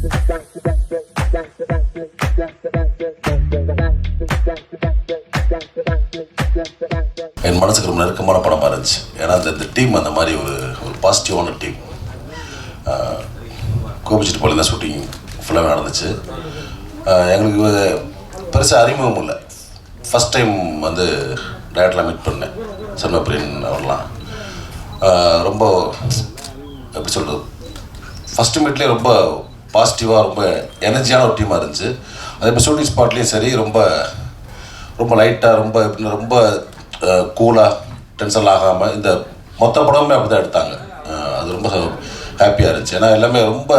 என் மனசுக்கு ரொம்ப நெருக்கமான படமாக இருந்துச்சு. ஏன்னா இந்த டீம் அந்த மாதிரி ஒரு பாசிட்டிவான டீம். கோபிச்செட்டிப்பாளையம் தான் ஷூட்டிங் ஃபுல்லாகவே நடந்துச்சு. எங்களுக்கு பெருசாக அறிமுகம் இல்லை. ஃபஸ்ட் டைம் வந்து டேரக்டரில் மீட் பண்ணேன் சண்முகப்பிரியன் அவர்லாம். ரொம்ப எப்படி சொல்கிறது, ஃபஸ்ட்டு மீட்லேயே ரொம்ப பாசிட்டிவாக ரொம்ப எனர்ஜியான ஒரு டீமாக இருந்துச்சு. அதே மாதிரி ஷூட்டிங் ஸ்பாட்லேயும் சரி ரொம்ப ரொம்ப லைட்டாக ரொம்ப எப்படின்னா ரொம்ப கூலாக டென்ஷன் ஆகாமல் இந்த மொத்த படமுமே அப்படி தான் எடுத்தாங்க. அது ரொம்ப ஹாப்பியாக இருந்துச்சு. ஏன்னா எல்லாமே ரொம்ப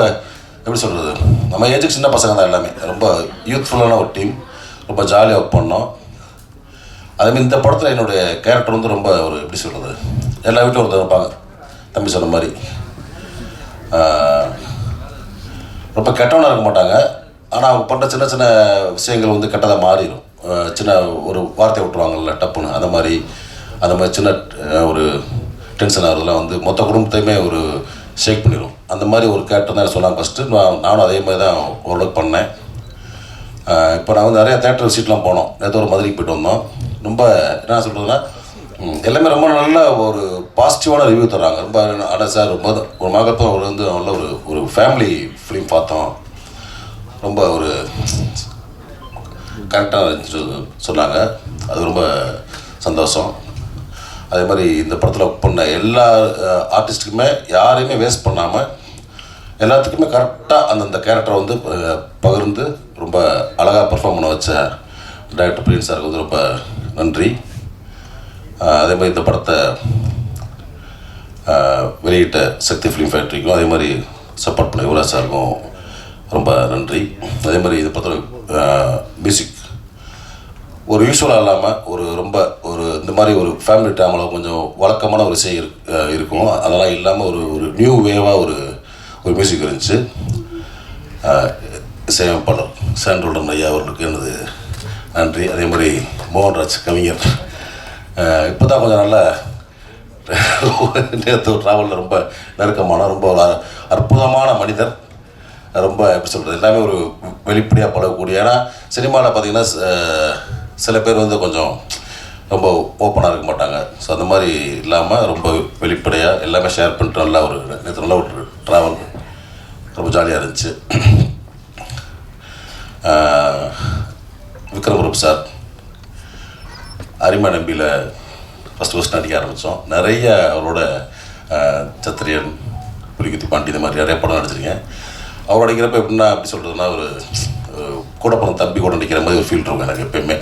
எப்படி சொல்கிறது, நம்ம ஏஜுக்கு சின்ன பசங்க தான் எல்லாமே. ரொம்ப யூத்ஃபுல்லான ஒரு டீம், ரொம்ப ஜாலியாக ஒர்க் பண்ணோம். அதேமாதிரி இந்த படத்தில் என்னுடைய கேரக்டர் வந்து ரொம்ப ஒரு எப்படி சொல்கிறது, எல்லா வீட்டிலும் ஒருத்தர் இருப்பாங்க தம்பி சொன்ன மாதிரி. ரொம்ப கெட்டவனாக இருக்க மாட்டாங்க. ஆனால் அவங்க பண்ணுற சின்ன சின்ன விஷயங்கள் வந்து கெட்டதாக மாறிடும். சின்ன ஒரு வார்த்தை விட்டுருவாங்கல்ல டப்புன்னு, அந்த மாதிரி சின்ன ஒரு டென்ஷன் ஆகிறதுலாம் வந்து மொத்த குடும்பத்தையுமே ஒரு ஷேக் பண்ணிடும். அந்த மாதிரி ஒரு கேரக்டர் தான் சொன்னாங்க ஃபஸ்ட்டு. நானும் அதே மாதிரி தான் ஓரளவுக்கு பண்ணேன். இப்போ நான் வந்து நிறையா தேட்டர் விசிட்லாம் போனோம். நேற்று ஒரு மதுரைக்கு போய்ட்டு வந்தோம். ரொம்ப என்ன சொல்கிறதுன்னா எல்லாமே ரொம்ப நல்ல ஒரு பாசிட்டிவான ரிவ்யூ தர்றாங்க. ரொம்ப ஆனால் சார் ரொம்ப ஒரு மகத்துவம் ஒரு வந்து நல்ல ஒரு ஃபேமிலி ஃபிலிம் பார்த்தோம், ரொம்ப ஒரு கரெக்டாக இருந்துச்சு சொன்னாங்க. அது ரொம்ப சந்தோஷம். அதே மாதிரி இந்த படத்தில் ஒர்க் பண்ண எல்லா ஆர்டிஸ்ட்டுக்குமே யாரையுமே வேஸ்ட் பண்ணாமல் எல்லாத்துக்குமே கரெக்டாக அந்தந்த கேரக்டரை வந்து பகிர்ந்து ரொம்ப அழகாக பெர்ஃபார்ம் பண்ண வச்ச டைரக்டர் பிரியன் சாருக்கு வந்து ரொம்ப நன்றி. அதே மாதிரி இந்த படத்தை வெளியிட்ட சக்தி ஃபிலிம் ஃபேக்ட்ரிக்கும் அதே மாதிரி சப்போர்ட் பண்ண யுவராஜ் சாருக்கும் ரொம்ப நன்றி. அதே மாதிரி இந்த படத்தில் மியூசிக் ஒரு யூஸ்வலாக இல்லாமல் ரொம்ப இந்த மாதிரி ஒரு ஃபேமிலி ட்ராமாவில் கொஞ்சம் வழக்கமான ஒரு இசை இருக்கும். அதெல்லாம் இல்லாமல் ஒரு நியூ வேவாக ஒரு மியூசிக் இருந்துச்சு. இசையமைப்பாளர் சாண்டோல்டன் ஐயா அவர்களுக்கு எனது நன்றி. அதே மாதிரி மோகன்ராஜ் கவிஞர் இப்போ தான் கொஞ்சம் நல்லா நேற்று ட்ராவலில் ரொம்ப நெருக்கமான ரொம்ப அற்புதமான மனிதர். ரொம்ப எப்படி சொல்கிறது, எல்லாமே ஒரு வெளிப்படையாக பழகக்கூடிய. ஏன்னா சினிமாவில் பார்த்திங்கன்னா சில பேர் வந்து கொஞ்சம் ரொம்ப ஓப்பனாக இருக்க மாட்டாங்க. ஸோ அந்த மாதிரி இல்லாமல் ரொம்ப வெளிப்படையாக எல்லாமே ஷேர் பண்ணிட்டு நல்லா நேற்று நல்ல ஒரு ட்ராவல் ரொம்ப ஜாலியாக இருந்துச்சு. விக்ரம் குரூப் சார் அரிமா நம்பியில் ஃபஸ்ட்டு நடிக்க ஆரம்பித்தோம். நிறைய அவரோட சத்திரியன், புலிகுத்தி பாண்டி இந்த மாதிரி நிறைய படம் நடிச்சிருக்கேன். அவர் நடிக்கிறப்ப எப்படின்னா எப்படி சொல்கிறதுனா ஒரு கூட பிறந்த தம்பி கூட நடிக்கிற மாதிரி ஒரு ஃபீல் இருக்கும் எனக்கு எப்பயுமே.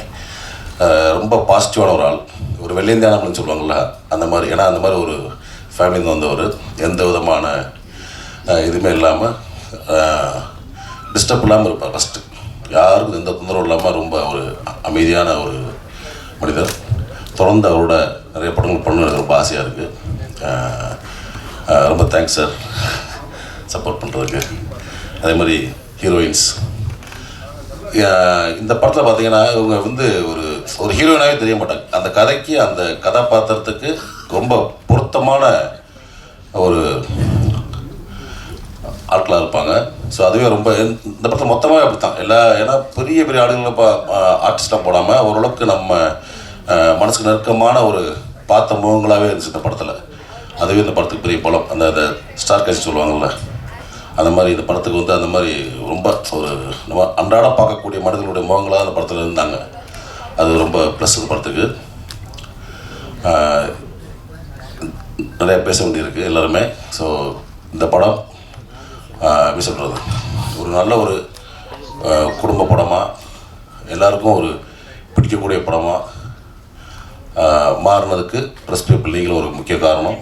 ரொம்ப பாசிட்டிவான ஒரு ஆள், ஒரு வெள்ளையந்தியானம்னு சொல்லுவாங்கள்ல அந்த மாதிரி. ஏன்னா அந்த மாதிரி ஒரு ஃபேமிலிந்து வந்தவர், எந்த விதமான இதுவுமே இல்லாமல் டிஸ்டர்ப் இல்லாமல் இருப்பார். ஃபஸ்ட்டு யாருக்கும் எந்த தொந்தரவும் இல்லாமல் ரொம்ப ஒரு அமைதியான ஒரு மனிதர். தொடர்ந்து அவரோட நிறைய படங்கள் பண்ண எனக்கு ரொம்ப ஆசையாக இருக்குது. ரொம்ப தேங்க்ஸ் சார் சப்போர்ட் பண்ணுறதுக்கு. அதே மாதிரி ஹீரோயின்ஸ் இந்த படத்தில் பார்த்தீங்கன்னா இவங்க வந்து ஒரு ஹீரோயினாகவே தெரிய மாட்டாங்க. அந்த கதைக்கு அந்த கதாபாத்திரத்துக்கு ரொம்ப பொருத்தமான ஒரு ஆட்களாக இருப்பாங்க. ஸோ அதுவே ரொம்ப இந்த படத்தில் மொத்தமாக அப்படி தான் ஏன்னா பெரிய பெரிய ஆளுகளை ஆர்டிஸ்டாக போடாமல் ஓரளவுக்கு நம்ம மனசுக்கு நெருக்கமான ஒரு பார்த்த முகங்களாகவே இருந்துச்சு இந்த படத்தில். அதுவே இந்த படத்துக்கு பெரிய பலம். அந்த ஸ்டார் காஸ்ட் சொல்லுவாங்கள்ல, அந்த மாதிரி இந்த படத்துக்கு வந்து அந்த மாதிரி ரொம்ப ஒரு நம்ம அன்றாட பார்க்கக்கூடிய மனிதர்களுடைய முகங்களாக அந்த படத்தில் இருந்தாங்க. அது ரொம்ப ப்ளஸ் இந்த படத்துக்கு. நிறைய பேச வேண்டியிருக்கு எல்லாருமே. ஸோ இந்த படம் எப்படி சொல்கிறது, ஒரு நல்ல ஒரு குடும்ப படமாக எல்லாருக்கும் ஒரு பிடிக்கக்கூடிய படமாக மாறினதுக்கு ப்ரெஸ் பீப்புள் நீங்களும் ஒரு முக்கிய காரணம்.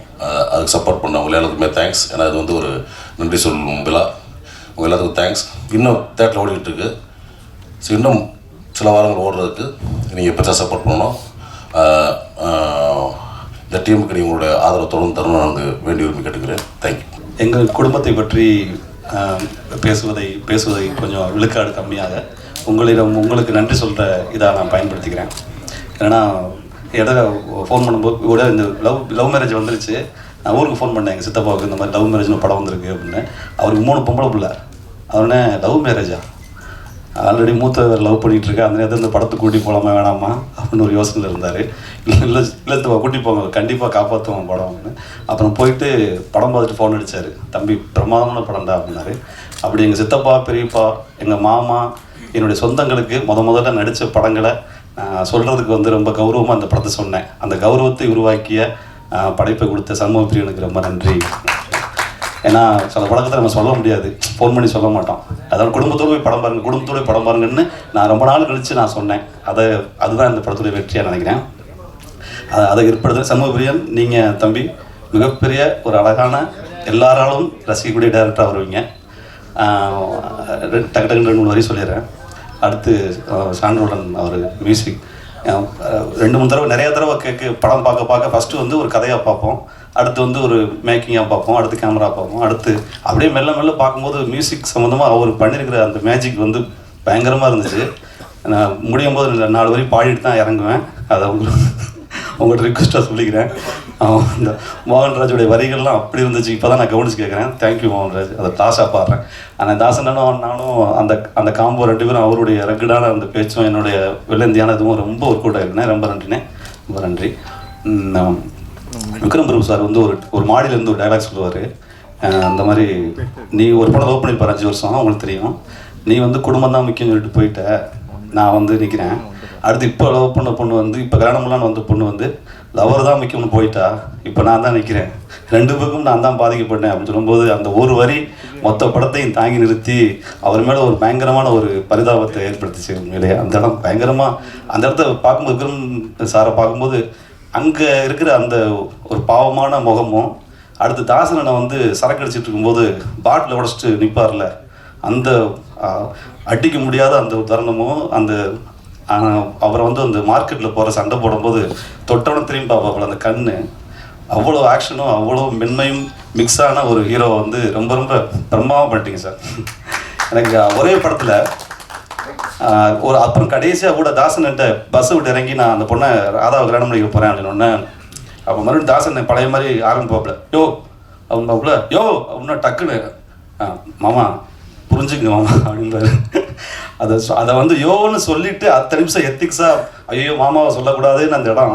அதுக்கு சப்போர்ட் பண்ணவங்க எல்லாத்துக்குமே தேங்க்ஸ். ஏன்னா இது வந்து ஒரு நன்றி சொல்லும் விழா. உங்கள் எல்லாத்துக்கும் தேங்க்ஸ். இன்னும் தேட்டரில் ஓடிக்கிட்டு இருக்கு. ஸோ இன்னும் சில வாரங்கள் ஓடுறதுக்கு நீங்கள் பெருசாக சப்போர்ட் பண்ணணும். இந்த டீமுக்கு உங்களுடைய ஆதரவு தொடர்ந்து தரணும் நான் வேண்டி விரும்பி கேட்டுக்கிறேன். தேங்க்யூ. எங்கள் குடும்பத்தை பற்றி பேசுவதை கொஞ்சம் விழுக்காடு கம்மியாக உங்களுக்கு நன்றி சொல்கிற இதாக நான் பயன்படுத்திக்கிறேன். ஏன்னா இடையில ஃபோன் பண்ணும்போது கூட இந்த லவ் மேரேஜ் வந்துருச்சு. நான் ஊருக்கு ஃபோன் பண்ணேன் எங்கள் சித்தப்பாவுக்கு, இந்த மாதிரி லவ் மேரேஜ்னு படம் வந்திருக்கு அப்படின்னு. அவருக்கு 3 பொம்பளை பிள்ளை. அவனே லவ் மேரேஜா, ஆல்ரெடி மூத்த லவ் பண்ணிகிட்டு இருக்கேன், அந்த நேரத்தில் இந்த படத்துக்கு கூட்டி போகலாமா வேணாமா அப்படின்னு ஒரு யோசனையில் இருந்தார். இல்லை கூட்டி போங்க, கண்டிப்பாக காப்பாற்றுவோம் படம் அப்படின்னு. அப்புறம் போயிட்டு படம் பார்த்துட்டு ஃபோன் அடித்தார், தம்பி பிரமாதமான படம்டா அப்படின்னாரு. அப்படி எங்கள் சித்தப்பா, பெரியப்பா, எங்கள் மாமா, என்னுடைய சொந்தங்களுக்கு முதல்ல நடித்த படங்களை சொல்கிறதுக்கு வந்து ரொம்ப கௌரவமாக அந்த படத்தை சொன்னேன். அந்த கௌரவத்தை உருவாக்கிய படைப்பை கொடுத்த சண்முகப்பிரியனுக்கு ரொம்ப நன்றி. ஏன்னா சில படத்தை நம்ம சொல்ல முடியாது, ஃபோன் பண்ணி சொல்ல மாட்டோம். அதாவது குடும்பத்தோடு போய் படம் பாருங்கள், குடும்பத்தோடு போய் படம் பாருங்கன்னு நான் ரொம்ப நாள் கழித்து நான் சொன்னேன். அதுதான் இந்த படத்துடைய வெற்றியாக நினைக்கிறேன். அதை ஏற்படுத்த சண்முகப்பிரியன், நீங்கள் தம்பி மிகப்பெரிய ஒரு அழகான எல்லாராலும் ரசிக்கக்கூடிய டைரக்டராக வருவீங்க. டக்கு 2-3 வரி சொல்லிடுறேன். அடுத்து சான்றோடன் அவர் மியூசிக் 2-3 தடவை நிறையா தடவை படம் பார்க்க ஃபஸ்ட்டு வந்து ஒரு கதையாக பார்ப்போம், அடுத்து வந்து ஒரு மேக்கிங்காக பார்ப்போம், அடுத்து கேமரா பார்ப்போம், அடுத்து அப்படியே மெல்ல பார்க்கும்போது மியூசிக் சம்மந்தமாக அவர் பண்ணியிருக்கிற அந்த மேஜிக் வந்து பயங்கரமாக இருந்துச்சு. நான் முடியும் போது 4 வரி பாடிட்டு தான் இறங்குவேன். அதை உங்கள்கிட்ட ரிக்வெஸ்ட்டாக சொல்லிக்கிறேன். இந்த மோகன்ராஜுடைய வரிகள்லாம் அப்படி இருந்துச்சு. இப்போ தான் நான் கவனிச்சு கேட்குறேன். தேங்க்யூ மோகன்ராஜ். அதை தாசாக பாடுறேன். ஆனால் தாசனும் நானும் அந்த காம்போ 2 பேரும் அவருடைய ரெகுடான அந்த பேச்சும் என்னுடைய வெள்ளந்தியான இதுவும் ரொம்ப ஒர்க் அவுட் ஆகிருந்தேன். ரொம்ப நன்றிண்ணே, ரொம்ப நன்றி. விக்ரம் பிரபு சார் வந்து ஒரு மாடியிலேருந்து ஒரு டைலாக் சொல்லுவார். அந்த மாதிரி நீ ஒரு படம் லவ் பண்ணியிருப்பார் 5 வருஷம், உங்களுக்கு தெரியும். நீ வந்து குடும்பம் தான் முக்கியம்னு சொல்லிட்டு போயிட்ட, நான் வந்து நிற்கிறேன். அடுத்து இப்போ லவ் பண்ண பொண்ணு வந்து இப்போ கல்யாணம்லாம் வந்த பொண்ணு வந்து லவர் தான் முக்கியம்னு போயிட்டா, இப்போ நான் தான் நிற்கிறேன், 2 பேருக்கும் நான் தான் பாதிக்கப்பட்டேன் அப்படின்னு சொல்லும்போது அந்த ஒரு வரி மொத்த படத்தையும் தாங்கி நிறுத்தி அவர் மேலே ஒரு பயங்கரமான ஒரு பரிதாபத்தை ஏற்படுத்திச்சு. உண்மையிலேயே அந்த இடம் பயங்கரமாக, அந்த இடத்த பார்க்கும்போது விக்ரம் சாரை பார்க்கும்போது அங்கே இருக்கிற அந்த ஒரு பாவமான முகமும், அடுத்து தாசனனை வந்து சரக்கு அடிச்சிட்டு இருக்கும்போது பாட்டில் உடச்சிட்டு நிற்பார்ல, அந்த அடிக்க முடியாத அந்த தருணமும், அந்த அவரை வந்து அந்த மார்க்கெட்டில் போகிற சண்டை போடும்போது தொட்டவுடன் திரும்பி பார்ப்பாப்புல அந்த கண்ணு, அவ்வளோ ஆக்ஷனும் அவ்வளோ மென்மையும் மிக்ஸான ஒரு ஹீரோவை வந்து ரொம்ப பிரமாதமாக பண்ணிட்டீங்க சார். எனக்கு ஒரே படத்தில் அப்புறம் கடைசியாக கூட தாசன்கிட்ட பஸ்ஸை விட்டு இறங்கி நான் அந்த பொண்ணை ராதாவை கல்யாணம் பண்ணிக்க போகிறேன் அப்படின்னொன்னே, அப்போ மறுபடியும் தாசன் பழைய மாதிரி ஆரம்பிப்பாப்புல, யோ அப்படின்னு பாப்புல, யோ அப்படின்னா டக்குன்னு மாமா புரிஞ்சுங்க மாமா அப்படின்றாரு. அதை வந்து யோன்னு சொல்லிட்டு 10 நிமிஷம் எத்திக்ஸாக ஐயோ மாமாவை சொல்லக்கூடாதுன்னு அந்த இடம்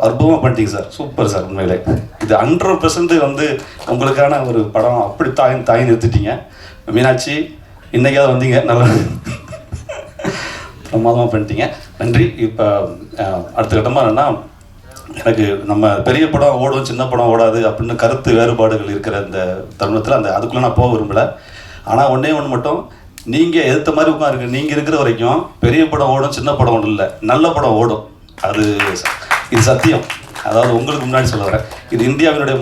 அற்புதமாக பண்ணிட்டீங்க சார். Super sir. உண்மையிலே இது 100% வந்து உங்களுக்கான ஒரு படம். அப்படி தாய் நிறுத்திட்டீங்க. மீனாட்சி இன்னைக்காவது வந்தீங்க, நல்லா பிரமாதமாக பண்ணிட்டீங்க, நன்றி. இப்போ அடுத்த கட்டமாக என்னென்னா, எனக்கு நம்ம பெரிய படம் ஓடும் சின்ன படம் ஓடாது அப்படின்னு கருத்து வேறுபாடுகள் இருக்கிற இந்த தருணத்தில் அதுக்குள்ளே நான் போக விரும்பலை. ஆனால் ஒன்றே ஒன்று மட்டும், நீங்கள் எதிர்த்த மாதிரி உட்காருக்கு, நீங்கள் இருக்கிற வரைக்கும் பெரிய படம் ஓடும் சின்ன படம் ஒன்றும் இல்லை, நல்ல படம் ஓடும். இது சத்தியம். அதாவது உங்களுக்கு முன்னாடி சொல்ல வரேன், இது இந்தியாவினுடைய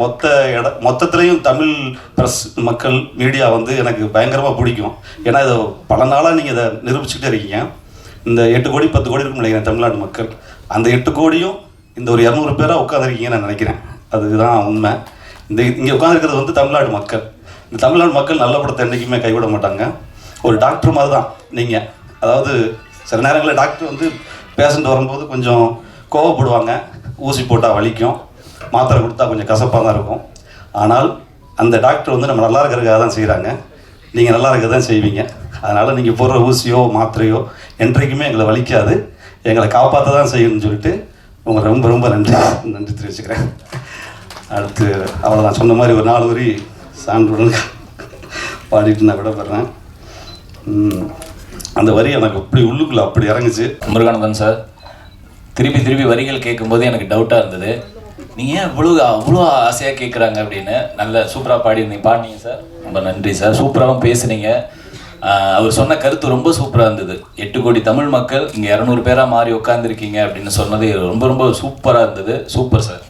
மொத்தத்துலேயும் தமிழ் ப்ரெஸ் மக்கள் மீடியா வந்து எனக்கு பயங்கரமாக பிடிக்கும். ஏன்னா இதை பல நாளாக நீங்கள் இதை நிரூபிச்சுக்கிட்டே இருக்கீங்க. இந்த 8 கோடி 10 கோடி இருக்குன்னு நினைக்கிறேன் தமிழ்நாட்டு மக்கள். அந்த 8 கோடியும் இந்த ஒரு 200 பேராக உட்காந்துருக்கீங்கன்னு நான் நினைக்கிறேன். அதுதான் உண்மை. இங்கே உட்காந்துருக்கிறது வந்து தமிழ்நாடு மக்கள். இந்த தமிழ்நாடு மக்கள் நல்ல படத்தை என்றைக்குமே கைவிட மாட்டாங்க. ஒரு டாக்டர் மாதிரி தான் நீங்கள். அதாவது சில நேரங்களில் டாக்டர் வந்து பேஷண்ட் வரும்போது கொஞ்சம் கோவப்படுவாங்க, ஊசி போட்டால் வலிக்கும், மாத்திரை கொடுத்தா கொஞ்சம் கசப்பாக தான் இருக்கும். ஆனால் அந்த டாக்டர் வந்து நம்ம நல்லா இருக்கிறதுக்காக தான் செய்கிறாங்க, நீங்கள் நல்லா இருக்க தான் செய்வீங்க. அதனால் நீங்கள் போடுற ஊசியோ மாத்திரையோ என்றைக்குமே எங்களை வலிக்காது, எங்களை காப்பாற்ற தான் செய்யணும்னு சொல்லிட்டு உங்களை ரொம்ப நன்றி தெரிவிச்சுக்கிறேன். அடுத்து அவ்வளோதான், சொன்ன மாதிரி ஒரு 4 வரி சான்றுடன் பாடிட்டு நான் விடப்படுறேன். அந்த வரி எனக்கு அப்படி உள்ளுக்குள்ளே அப்படி இறங்குச்சு. முருகானந்தன் சார், திருப்பி வரிகள் கேட்கும்போது எனக்கு டவுட்டாக இருந்தது, நீங்கள் ஏன் அவ்வளோ ஆசையாக கேட்குறாங்க அப்படின்னு. நல்ல சூப்பராக பாடினீங்க சார், ரொம்ப நன்றி சார். சூப்பராகவும் பேசுனீங்க. அவர் சொன்ன கருத்து ரொம்ப சூப்பராக இருந்தது. 8 கோடி தமிழ் மக்கள் இங்கே 200 பேராக மாறி உட்காந்துருக்கீங்க அப்படின்னு சொன்னது ரொம்ப சூப்பராக இருந்தது. Super sir.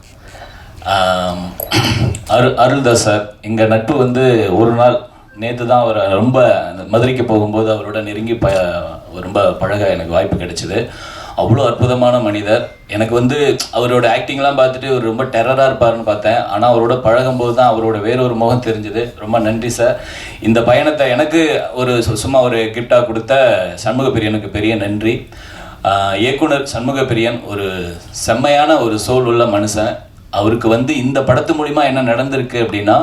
அருள்தாஸ் சார், எங்கள் நட்பு வந்து ஒரு நாள் நேற்று தான் அவர் ரொம்ப மதுரைக்கு போகும்போது அவரோட நெருங்கி ரொம்ப பழக எனக்கு வாய்ப்பு கிடைச்சிது. அவ்வளோ அற்புதமான மனிதர். எனக்கு வந்து அவரோட ஆக்டிங்லாம் பார்த்துட்டு அவர் ரொம்ப டெரராக இருப்பார்னு பார்த்தேன். ஆனால் அவரோட பழகும்போது தான் அவரோட வேறொரு முகம் தெரிஞ்சுது. ரொம்ப நன்றி சார். இந்த பயணத்தை எனக்கு சும்மா ஒரு கிஃப்டாக கொடுத்த சண்முகப்பிரியனுக்கு பெரிய நன்றி. இயக்குனர் சண்முகப்பிரியன் ஒரு செம்மையான ஒரு சோல் உள்ள மனுஷன். அவருக்கு வந்து இந்த படத்து மூலிமா என்ன நடந்திருக்கு அப்படின்னா,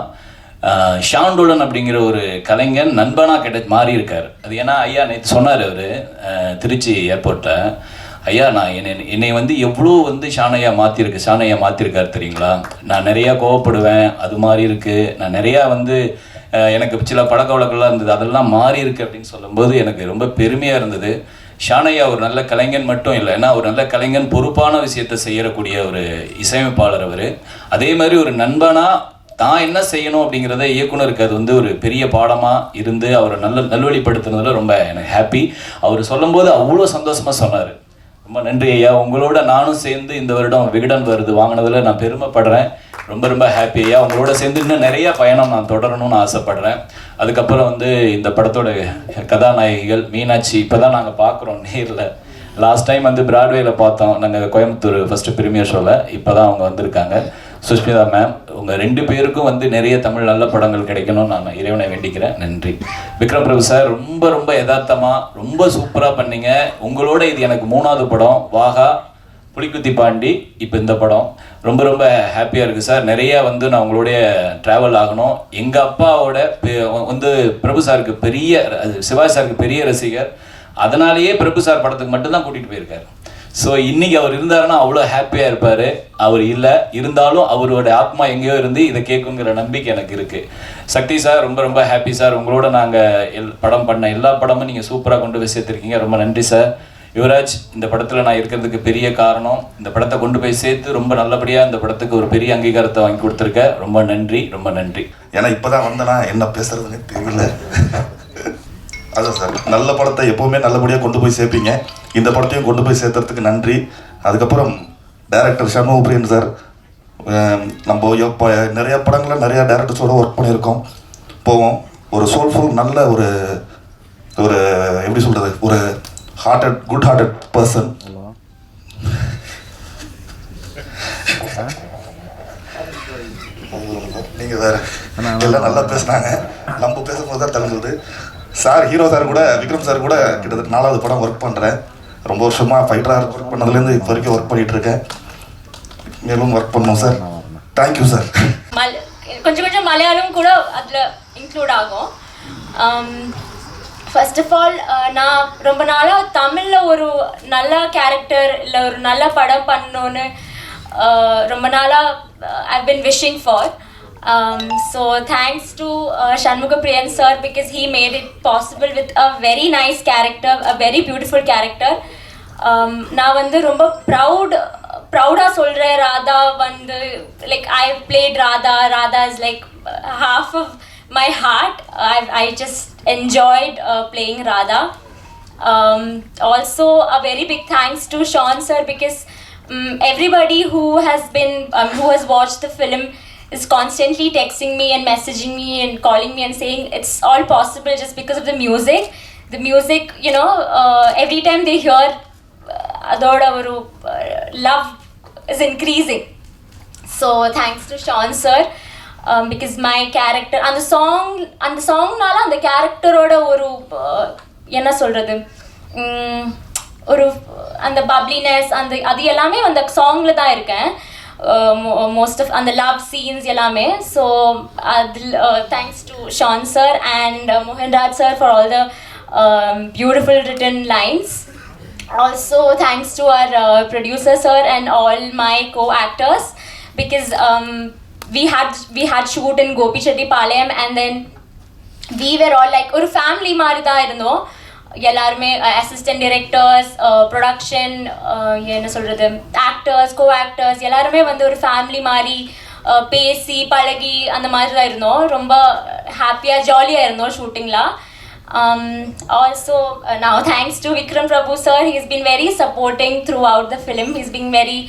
ஷாண்டோலன் அப்படிங்கிற ஒரு கலைஞன் நண்பனாக மாறி இருக்கார். அது ஏன்னா ஐயா நேற்று சொன்னார் அவர் திருச்சி ஏர்போர்ட்டில், ஐயா நான் என்னை வந்து எவ்வளோ வந்து ஷானையா மாற்றிருக்காரு தெரியுங்களா, நான் நிறையா கோவப்படுவேன், அது மாதிரி இருக்குது, நான் நிறையா வந்து எனக்கு சில பழக்க வழக்கம்லாம் இருந்தது, அதெல்லாம் மாறி இருக்கு அப்படின்னு சொல்லும்போது எனக்கு ரொம்ப பெருமையாக இருந்தது. ஷானையா ஒரு நல்ல கலைஞன் மட்டும் இல்லை, ஏன்னா ஒரு நல்ல கலைஞன் பொறுப்பான விஷயத்தை செய்யக்கூடிய ஒரு இசையமைப்பாளர் அவர். அதே மாதிரி ஒரு நண்பனாக தான் என்ன செய்யணும் அப்படிங்கிறத இயக்குனருக்கு அது வந்து ஒரு பெரிய பாடமாக இருந்து அவரை நல்வழிப்படுத்துனதில் ரொம்ப எனக்கு ஹாப்பி. அவர் சொல்லும்போது அவ்வளோ சந்தோஷமாக சொன்னார். ரொம்ப நன்றி ஐயா, உங்களோட நானும் சேர்ந்து இந்த வருடம் விகடன் வருது வாங்கினதில் நான் பெருமைப்படுறேன். ரொம்ப ரொம்ப ஹாப்பி ஐயா, உங்களோட சேர்ந்து இன்னும் நிறையா பயணம் நான் தொடரணும்னு ஆசைப்படுறேன். அதுக்கப்புறம் வந்து இந்த படத்தோட கதாநாயகிகள் மீனாட்சி இப்போ தான் நாங்கள் பார்க்குறோம் நேரில். லாஸ்ட் டைம் வந்து பிராட்வேல பார்த்தோம் நாங்கள் கோயம்புத்தூர் ஃபஸ்ட்டு ப்ரீமியர் ஷோவில், இப்போ தான் அவங்க வந்திருக்காங்க. சுஷ்மிதா மேம், உங்கள் 2 பேருக்கும் வந்து நிறைய தமிழ் நல்ல படங்கள் கிடைக்கணும்னு நான் இறைவனை வேண்டிக்கிறேன். நன்றி. விக்ரம் பிரபு சார், ரொம்ப ரொம்ப யதார்த்தமாக ரொம்ப சூப்பராக பண்ணீங்க. உங்களோட இது எனக்கு 3வது படம். வாகா, புலிக்குத்தி பாண்டி, இப்போ இந்த படம். ரொம்ப ரொம்ப ஹாப்பியாக இருக்குது சார். நிறையா வந்து நான் உங்களுடைய ட்ராவல் ஆகணும். எங்கள் அப்பாவோட வந்து பிரபு சாருக்கு சிவாஜி சாருக்கு பெரிய ரசிகர். அதனாலேயே பிரபு சார் படத்துக்கு மட்டும்தான் கூட்டிகிட்டு போயிருக்காரு. ஸோ இன்றைக்கி அவர் இருந்தாருன்னா அவ்வளோ ஹாப்பியாக இருப்பார். அவர் இல்லை இருந்தாலும் அவரோட ஆத்மா எங்கேயோ இருந்து இதை கேட்குங்கிற நம்பிக்கை எனக்கு இருக்குது. சக்தி சார், ரொம்ப ரொம்ப ஹாப்பி சார். உங்களோட நாங்கள் படம் பண்ண எல்லா படமும் நீங்கள் சூப்பராக கொண்டு போய் சேர்த்துருக்கீங்க. ரொம்ப நன்றி சார். யுவராஜ், இந்த படத்தில் நான் இருக்கிறதுக்கு பெரிய காரணம், இந்த படத்தை கொண்டு போய் சேர்த்து ரொம்ப நல்லபடியாக இந்த படத்துக்கு ஒரு பெரிய அங்கீகாரத்தை வாங்கி கொடுத்துருக்க. ரொம்ப நன்றி, ரொம்ப நன்றி. ஏன்னா இப்போ தான் வந்தேன்னா என்ன பேசுறதுன்னு தெரியல. அதான் சார், நல்ல படத்தை எப்போவுமே நல்லபடியாக கொண்டு போய் சேர்ப்பீங்க. இந்த படத்தையும் கொண்டு போய் சேர்த்துறதுக்கு நன்றி. அதுக்கப்புறம் டைரக்டர் சண்முகப்பிரியன் சார், நம்ம இப்போ நிறையா படங்களில் நிறையா டைரக்டர்ஸோடு ஒர்க் பண்ணியிருக்கோம் போவோம். ஒரு சோல்ஃபுல் நல்ல ஒரு ஒரு எப்படி சொல்கிறது, ஒரு குட் ஹார்ட்டட் பர்சன். நீங்கள் வேறு எல்லாம் நல்லா பேசுனாங்க, நம்ம பேசும்போது தான் தெரிஞ்சது. சார், ஹீரோ சார் கூட, விக்ரம் சார் கூட கிட்டத்தட்ட 4வது படம் ஒர்க் பண்ணுறேன். ரொம்ப வருஷமாக ஃபைட்டராக ஒர்க் பண்ணதுலேருந்து இப்போ வரைக்கும் ஒர்க் பண்ணிகிட்ருக்கேன். மேலும் ஒர்க் பண்ணோம் சார். Thank you sir. கொஞ்சம் கொஞ்சம் மலையாளம் கூட அதில் இன்க்ளூட் ஆகும். ஃபர்ஸ்ட் ஆஃப் ஆல் நான் ரொம்ப நாளாக தமிழில் ஒரு நல்ல கேரக்டர் இல்லை ஒரு நல்ல படம் பண்ணணுன்னு ரொம்ப நாளாக I've been wishing for. So thanks to Shanmugapriyan sir, because he made it possible with a very nice character, a very beautiful character. நான் வந்து ரொம்ப ப்ரௌடாக சொல்கிறேன். ராதா வந்து like I played Radha is like half of my heart. I just enjoyed playing Radha. Also a very big thanks to Sean sir, because everybody who has watched the film is constantly texting me and messaging me and calling me and saying it's all possible just because of the music. The music, you know, every time they hear adoda varu love is increasing. So thanks to Sean sir, because my character and the song nala and the character oda oru enna solradhu ஒரு அந்த பப்ளினஸ் அந்த அது எல்லாமே அந்த சாங்கில் தான் இருக்கேன். Most of அந்த லவ் சீன்ஸ் எல்லாமே. ஸோ அதில் thanks to Shan sir and Mohanraj sir for all the beautiful written lines. Also thanks to our producer sir and all my co-actors, because we had shoot in Gopichetti-Palayam and then we were all like ஒரு family மாதிரி தான் இருந்தோம் எல்லாருமே. Assistant directors, production, என்ன சொல்கிறது, actors, co actors எல்லாருமே வந்து ஒரு ஃபேமிலி மாதிரி பேசி பழகி அந்த மாதிரி தான் இருந்தோம். ரொம்ப ஹாப்பியாக ஜாலியாக இருந்தோம் ஷூட்டிங்கில். Also now thanks to Vikram Prabhu sir, he's been very supporting throughout the film. He's been very,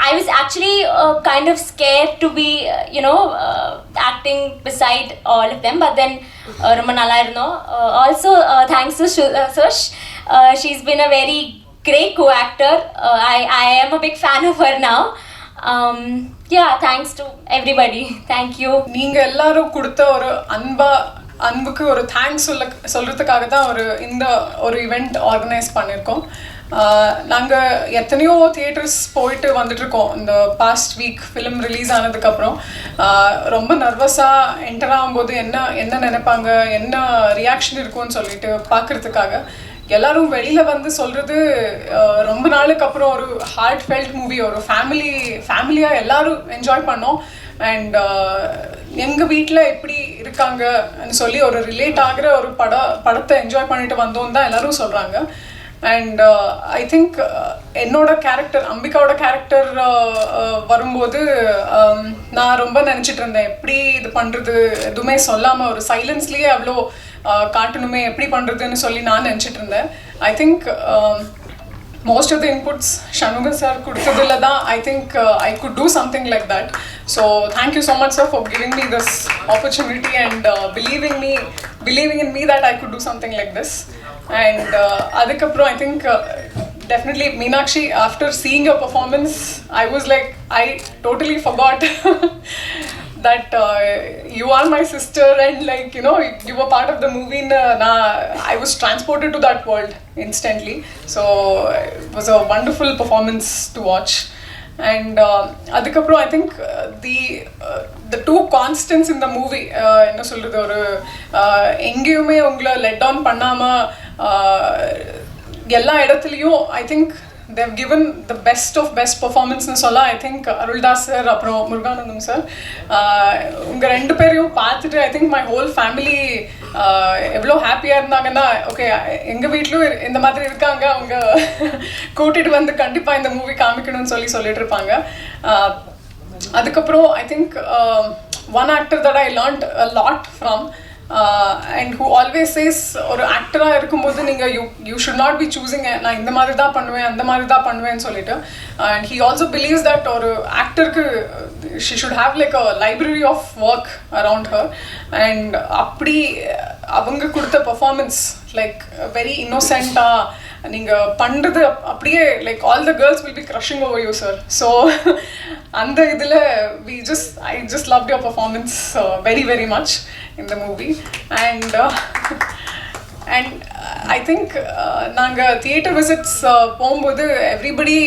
I was actually kind of scared to be acting beside all of them, but then ரொம்ப நல்லா இருந்தோம். Also thanks to Sush, she's been a very great co-actor. I am a big fan of her now. Yeah, thanks to everybody. Thank you. நீங்க எல்லாரும் கொடுத்த ஒரு அன்புக்கு ஒரு thanks சொல்றதுக்காக தான் இந்த ஒரு ஈவெண்ட் ஆர்கனைஸ் பண்ணியிருக்கோம். நாங்கள் எத்தனையோ தியேட்டர்ஸ் போயிட்டு வந்துட்டுருக்கோம் இந்த பாஸ்ட் வீக் ஃபிலிம் ரிலீஸ் ஆனதுக்கப்புறம். ரொம்ப நர்வஸாக என்டர் ஆகும்போது என்ன நினைப்பாங்க, என்ன ரியாக்ஷன் இருக்கும்னு சொல்லிட்டு பார்க்குறதுக்காக. எல்லாரும் வெளியில் வந்து சொல்கிறது ரொம்ப நாளுக்கு அப்புறம் ஒரு ஹார்ட் ஃபெல்ட் மூவி, ஒரு ஃபேமிலியாக எல்லாரும் என்ஜாய் பண்ணோம். அண்ட் எங்கள் வீட்டில் எப்படி இருக்காங்கன்னு சொல்லி ஒரு ரிலேட் ஆகிற ஒரு படத்தை என்ஜாய் பண்ணிட்டு வந்தோம் தான் எல்லோரும் சொல்கிறாங்க. அண்ட் ஐ திங்க் என்னோட கேரக்டர், அம்பிகாவோட கேரக்டர் வரும்போது நான் ரொம்ப நினச்சிட்டு இருந்தேன் எப்படி இது பண்ணுறது, எதுவுமே சொல்லாமல் ஒரு சைலன்ஸ்லேயே அவ்வளோ காட்டணுமே, எப்படி பண்ணுறதுன்னு சொல்லி நான் நினச்சிட்டு இருந்தேன். I think most of the inputs Shanmuga sir கொடுத்ததுல தான் I think I could do something like that. So thank you so much sir for giving me this opportunity and believing in me that I could do something like this. And adukapro I think definitely Meenakshi, after seeing your performance I was like, I totally forgot that you are my sister and like you know you were part of the movie. I was transported to that world instantly. So it was a wonderful performance to watch. And adukapro I think the two constants in the movie enna solradhu oru engeyume ungala let down pannama ella edathiliyum I think they've given the best of best performance nu solla. I think Aruldas sir apro Muruganandam sir unga rendu periyum paathittu I think my whole family evlo happy ah irundanga. Okay, enga veetlu indha madri irukanga, avanga kootittu vandu kandipa indha movie kaamikkanum solli sollirupanga. Adukapro I think one actor that I learned a lot from and who always says ஒரு ஆக்டராக இருக்கும்போது நீங்கள் you should not be choosing நான் இந்த மாதிரி தான் பண்ணுவேன் அந்த மாதிரி தான் பண்ணுவேன்னு சொல்லிட்டு. And he also believes that ஒரு ஆக்டருக்கு she should have like a library of work around her. And அப்படி அவங்க கொடுத்த பர்ஃபார்மன்ஸ் லைக் வெரி இன்னோசென்ட்டாக நீங்கள் பண்ணுறது அப்படியே like all the girls will be crushing over you sir. So அந்த இதில் I just loved your performance very very much in the movie. And I think நாங்கள் theatre visits போகும்போது everybody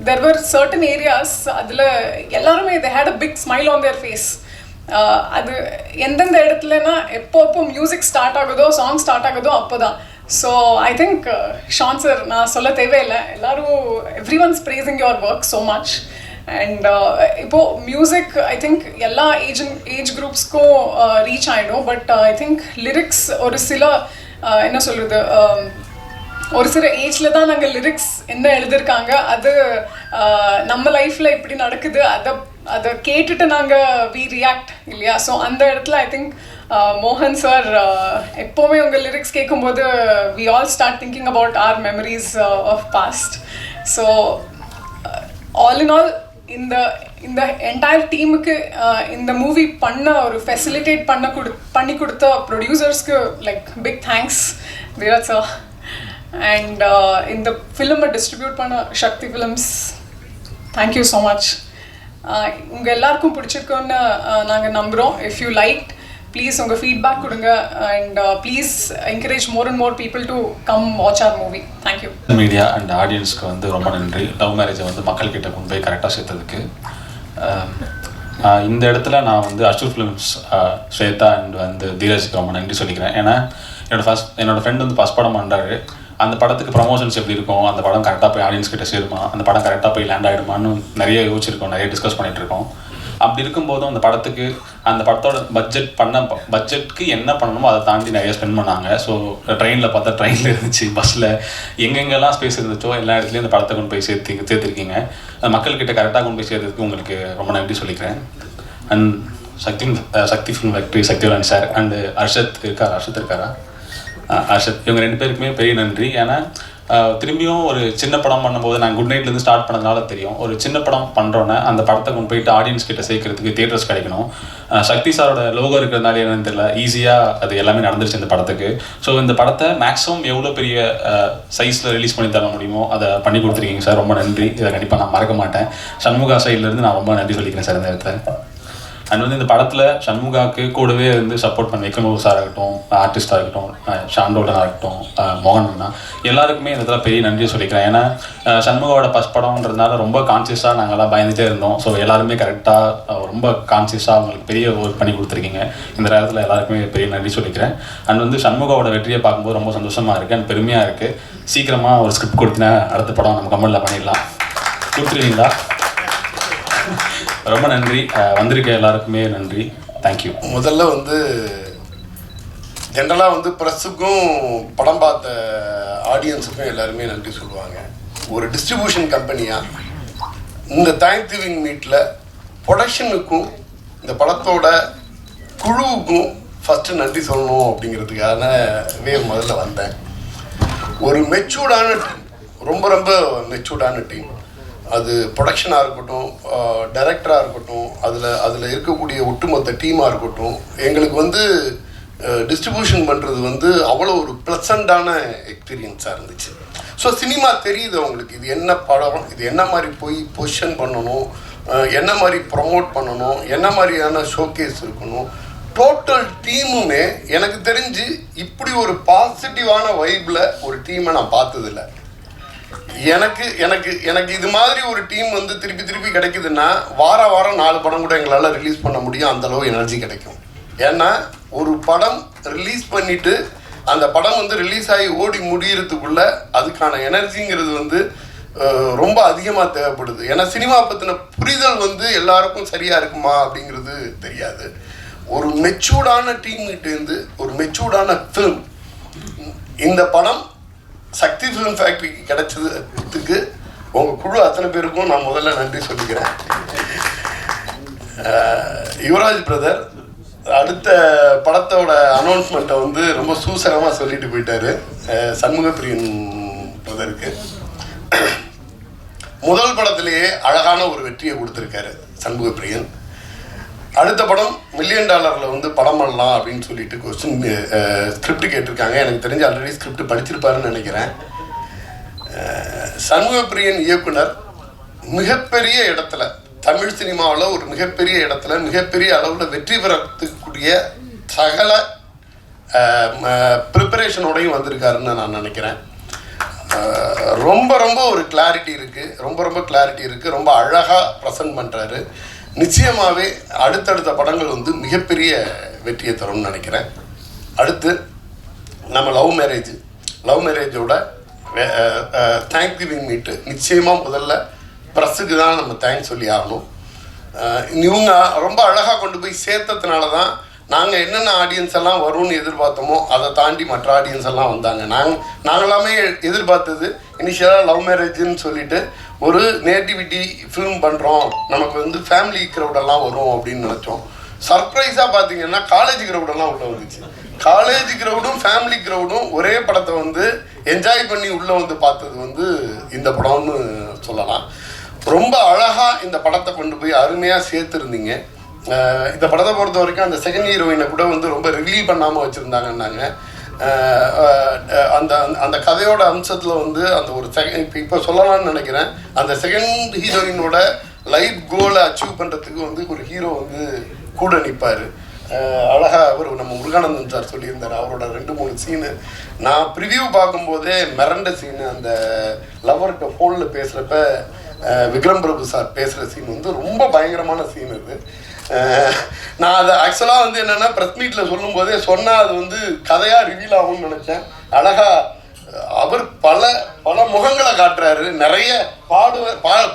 there were certain areas அதில் எல்லாருமே they had a big smile on their face. அது எந்தெந்த இடத்துலனா எப்போ மியூசிக் ஸ்டார்ட் ஆகுதோ song start ஆகுதோ அப்போ தான். So I think Shaan sir நான் சொல்ல தேவையில்லை, எல்லோரும் everyone's praising your work so much. And இப்போது மியூசிக் ஐ திங்க் எல்லா ஏஜ் குரூப்ஸ்க்கும் ரீச் ஆகிடும். பட் ஐ திங்க் லிரிக்ஸ் ஒரு சில என்ன சொல்கிறது ஒரு சில ஏஜில் தான் நாங்கள் லிரிக்ஸ் என்ன எழுதியிருக்காங்க அது நம்ம லைஃப்பில் இப்படி நடக்குது அதை கேட்டுட்டு நாங்கள் வி ரியாக்ட் இல்லையா. ஸோ அந்த இடத்துல ஐ திங்க் மோகன் சார் எப்போவுமே உங்கள் லிரிக்ஸ் கேட்கும்போது we all start thinking about our memories of past. So all in all இந்த என்டையர் டீமுக்கு இந்த மூவி ஒரு ஃபெசிலிட்டேட் பண்ணி கொடுத்த ப்ரொடியூசர்ஸ்க்கு like big thanks Dheeraj sir. And இந்த ஃபிலிமை டிஸ்ட்ரிபியூட் பண்ண Sakthi Films thank you so much. உங்கள் எல்லாருக்கும் பிடிச்சிருக்குன்னு நாங்கள் நம்புகிறோம். இஃப் யூ லைக் ப்ளீஸ் உங்கள் ஃபீட்பேக் கொடுங்க. And please encourage more and more people to come watch our movie. Thank you. Media and ஆடியன்ஸ்க்கு வந்து ரொம்ப நன்றி. லவ் மேரேஜை வந்து மக்கள்கிட்ட கொண்டு போய் கரெக்டாக சேர்த்ததுக்கு. இந்த இடத்துல நான் வந்து அஷூர் ஃபிலிம்ஸ் ஸ்வேதா அண்ட் வந்து தீரஜுக்கு ரொம்ப நன்றி சொல்லிக்கிறேன். ஏன்னா என்னோட ஃப்ரெண்ட் வந்து ஃபஸ்ட் படம் பண்ணுறாரு. அந்த படத்துக்கு ப்ரமோஷன்ஸ் எப்படி இருக்கும், அந்த படம் கரெக்டாக போய் ஆடியன்ஸ் கிட்ட சேருமா, அந்த படம் கரெக்டாக போய் லேண்ட் ஆகிடுமான்னு நிறைய யோசிச்சிருக்கோம், நிறைய டிஸ்கஸ் பண்ணிகிட்ருக்கோம். அப்படி இருக்கும்போதும் அந்த படத்தோட பட்ஜெட்க்கு என்ன பண்ணணுமோ அதை தாண்டி நிறைய ஸ்பெண்ட் பண்ணாங்க. ஸோ ட்ரெயினில் பார்த்தா ட்ரெயினில் இருந்துச்சு, பஸ்ஸில் எங்கெங்கெல்லாம் ஸ்பேஸ் இருந்துச்சோ எல்லா இடத்துலையும் இந்த படத்தை கொண்டு போய் சேர்த்துருக்கீங்க. மக்கள்கிட்ட கரெக்டாக கொண்டு போய் சேர்த்ததுக்கு உங்களுக்கு ரொம்ப நன்றி சொல்லிக்கிறேன். And Sakthi film factory Sakthivelan sir and Arshad இருக்காரா அர்ஷத், இவங்க ரெண்டு பேருக்குமே பெரிய நன்றி. ஏன்னா திரும்பியும் ஒரு சின்ன படம் பண்ணும்போது நாங்கள் குட் நைட்லேருந்து ஸ்டார்ட் பண்ணதுனால தெரியும், ஒரு சின்ன படம் பண்ணுறோன்னே அந்த படத்தை கொண்டு போயிட்டு ஆடியன்ஸ் கிட்ட சேர்க்கறதுக்கு தியேட்டர்ஸ் கிடைக்கணும். சக்தி சாரோட லோகோ இருக்கிறதுனால என்னன்னு தெரியல, ஈஸியாக அது எல்லாமே நடந்துருச்சு இந்த படத்துக்கு. ஸோ இந்த படத்தை மேக்ஸிமம் எவ்வளோ பெரிய சைஸில் ரிலீஸ் பண்ணி தர முடியுமோ அதை பண்ணி கொடுத்துருக்கீங்க சார், ரொம்ப நன்றி. இதை கண்டிப்பாக நான் மறக்க மாட்டேன். சண்முகா சைட்லேருந்து நான் ரொம்ப நன்றி சொல்லிக்கிறேன் சார் இந்த இடத்துல. அண்ட் வந்து இந்த படத்தில் சண்முகாவுக்கு கூடவே வந்து சப்போர்ட் பண்ண விக்ரம் சார் ஆகட்டும், ஆர்டிஸ்டாக இருக்கட்டும், ஷாண்டோடனாக இருக்கட்டும், மோகன் அண்ணா, எல்லாருக்குமே இந்த இடத்துல பெரிய நன்றி சொல்லிக்கிறேன். ஏன்னா சண்முகாவோட ஃபஸ்ட் படம்ன்றதுனால ரொம்ப கான்சியஸாக நாங்கள்லாம் பயந்துகிட்டே இருந்தோம். ஸோ எல்லாருமே கரெக்டாக ரொம்ப கான்சியஸாக அவங்களுக்கு பெரிய ஒர்க் பண்ணி கொடுத்துருக்கீங்க. இந்த நேரத்தில் எல்லாருக்குமே பெரிய நன்றி சொல்லிக்கிறேன். அண்ட் வந்து சண்முகாவோட வெற்றியை பார்க்கும்போது ரொம்ப சந்தோஷமாக இருக்குது அண்ட் பெருமையாக இருக்குது. சீக்கிரமாக ஒரு ஸ்கிரிப்ட் கொடுத்தினா அடுத்த படம் நம்ம கமலில் பண்ணிடலாம். கொடுத்துருவீங்களா? ரொம்ப நன்றி. வந்திருக்க எல்லாருக்குமே நன்றி. தேங்க்யூ. முதல்ல வந்து ஜென்ரலாக வந்து ப்ரெஸ்ஸுக்கும் படம் பார்த்த ஆடியன்ஸுக்கும் எல்லாருமே நன்றி சொல்லுவாங்க. ஒரு டிஸ்ட்ரிபியூஷன் கம்பெனியாக இந்த தேங்க் கிவிங் மீட்டில் ப்ரொடக்ஷனுக்கும் இந்த படத்தோட குழுவுக்கும் ஃபஸ்ட்டு நன்றி சொல்லணும் அப்படிங்கிறதுக்காகவே முதல்ல வந்தேன். ஒரு மெச்சூர்டான டீம், ரொம்ப ரொம்ப மெச்சூர்டான டீம். அது ப்ரொடக்ஷனாக இருக்கட்டும், டைரக்டராக இருக்கட்டும், அதில் இருக்கக்கூடிய ஒட்டுமொத்த டீமாக இருக்கட்டும், எங்களுக்கு வந்து டிஸ்ட்ரிபியூஷன் பண்ணுறது வந்து அவ்வளோ ஒரு ப்ளசண்டான எக்ஸ்பீரியன்ஸாக இருந்துச்சு. ஸோ சினிமா தெரியுது அவங்களுக்கு இது என்ன படம், இது என்ன மாதிரி போய் பொசிஷன் பண்ணணும், என்ன மாதிரி ப்ரொமோட் பண்ணணும், என்ன மாதிரியான ஷோகேஸ் இருக்கணும். டோட்டல் டீமுமே எனக்கு தெரிஞ்சு இப்படி ஒரு பாசிட்டிவான வைப்பில் ஒரு டீமை நான் பார்த்ததில்லை. எனக்கு எனக்கு எனக்கு இது மாதிரி ஒரு டீம் வந்து திருப்பி திருப்பி கிடைக்குதுன்னா வாரம் 4 படம் கூட எங்களால் ரிலீஸ் பண்ண முடியும். அந்தளவு எனர்ஜி கிடைக்கும். ஏன்னா ஒரு படம் ரிலீஸ் பண்ணிவிட்டு அந்த படம் வந்து ரிலீஸ் ஆகி ஓடி முடியறதுக்குள்ள அதுக்கான எனர்ஜிங்கிறது வந்து ரொம்ப அதிகமாக தேவைப்படுது. ஏன்னா சினிமா பற்றின புரிதல் வந்து எல்லாருக்கும் சரியாக இருக்குமா அப்படிங்கிறது தெரியாது. ஒரு மெச்சூர்டான டீம்கிட்டேருந்து ஒரு மெச்சூர்டான ஃபிலிம் இந்த படம் சக்தி ஃபிலிம் ஃபேக்ட்ரிக்கு கிடைச்சதுக்கு உங்கள் குழு அத்தனை பேருக்கும் நான் முதல்ல நன்றி சொல்லிக்கிறேன். யுவராஜ் பிரதர் அடுத்த படத்தோட அனௌன்ஸ்மெண்ட்டை வந்து ரொம்ப சூசகமாக சொல்லிட்டு போயிட்டாரு. சண்முகப்பிரியன் பிரதருக்கு முதல் படத்திலேயே அழகான ஒரு வெற்றியை கொடுத்துருக்காரு சண்முகப்பிரியன். அடுத்த படம் $1 மில்லியன் வந்து படம் பண்ணலாம் அப்படின்னு சொல்லிட்டு ஸ்கிரிப்ட் கேட்டிருக்காங்க. எனக்கு தெரிஞ்ச ஆல்ரெடி ஸ்கிரிப்ட் படிச்சிருப்பாருன்னு நினைக்கிறேன். சண்முகப்பிரியன் இயக்குனர் மிகப்பெரிய இடத்துல, தமிழ் சினிமாவில் ஒரு மிகப்பெரிய இடத்துல மிகப்பெரிய அளவில் வெற்றி பெறக்கூடிய சகல ப்ரிப்பரேஷனோடையும் வந்திருக்காருன்னு நான் நினைக்கிறேன். ரொம்ப ரொம்ப ஒரு கிளாரிட்டி இருக்குது, ரொம்ப கிளாரிட்டி இருக்குது. ரொம்ப அழகாக ப்ரெசன்ட் பண்ணுறாரு. நிச்சயமாகவே அடுத்தடுத்த படங்கள் வந்து மிகப்பெரிய வெற்றியை தரும்னு நினைக்கிறேன். அடுத்து நம்ம லவ் மேரேஜோட தேங்க் கிவிங் மீட்டு நிச்சயமாக முதல்ல ப்ரெஸ்ஸுக்கு தான் நம்ம தேங்க்ஸ் சொல்லி ஆகணும். இவங்க ரொம்ப அழகாக கொண்டு போய் சேர்த்ததுனால தான் நாங்கள் என்னென்ன ஆடியன்ஸ் எல்லாம் வரும்னு எதிர்பார்த்தோமோ அதை தாண்டி மற்ற ஆடியன்ஸ் எல்லாம் வந்தாங்க. நாங்களாமே எதிர்பார்த்தது இனிஷியலாக லவ் மேரேஜுன்னு சொல்லிட்டு ஒரு நேட்டிவிட்டி ஃபிலிம் பண்ணுறோம், நமக்கு வந்து ஃபேமிலி க்ரௌடெல்லாம் வரும் அப்படின்னு நினச்சோம். சர்ப்ரைஸாக பார்த்தீங்கன்னா காலேஜ் க்ரௌடெல்லாம் உள்ளே வந்துச்சு. காலேஜ் க்ரௌடும் ஃபேமிலி க்ரௌடும் ஒரே படத்தை வந்து என்ஜாய் பண்ணி உள்ளே வந்து பார்த்தது வந்து இந்த படம்னு சொல்லலாம். ரொம்ப அழகாக இந்த படத்தை கொண்டு போய் அருமையாக சேர்த்துருந்தீங்க. இந்த படத்தை பொறுத்த வரைக்கும் அந்த செகண்ட் ஹீரோயினை கூட வந்து ரொம்ப ரிலீவ் பண்ணாமல் வச்சுருந்தாங்கன்னாங்க. அந்த அந்த கதையோட அம்சத்தில் வந்து அந்த ஒரு இப்போ சொல்லலாம்னு நினைக்கிறேன். அந்த செகண்ட் ஹீரோயினோட லைஃப் கோலை அச்சீவ் பண்ணுறதுக்கு வந்து ஒரு ஹீரோ வந்து கூட நிற்பார். அழகாக அவர் நம்ம முருகானந்தன் சார் சொல்லியிருந்தார். அவரோட 2-3 சீனு நான் ப்ரிவியூ பார்க்கும்போதே மிரண்ட சீனு, அந்த லவர்கிட்ட ஃபோனில் பேசுகிறப்ப விக்ரம் பிரபு சார் பேசுகிற சீன் வந்து ரொம்ப பயங்கரமான சீன் இது. நான் அதை ஆக்சுவலாக வந்து என்னென்னா ப்ரெஸ் மீட்டில் சொல்லும்போதே சொன்னால் அது வந்து கதையாக ரிவீல் ஆகும்னு நினச்சேன். அழகாக அவர் பல பல முகங்களை காட்டுறாரு. நிறைய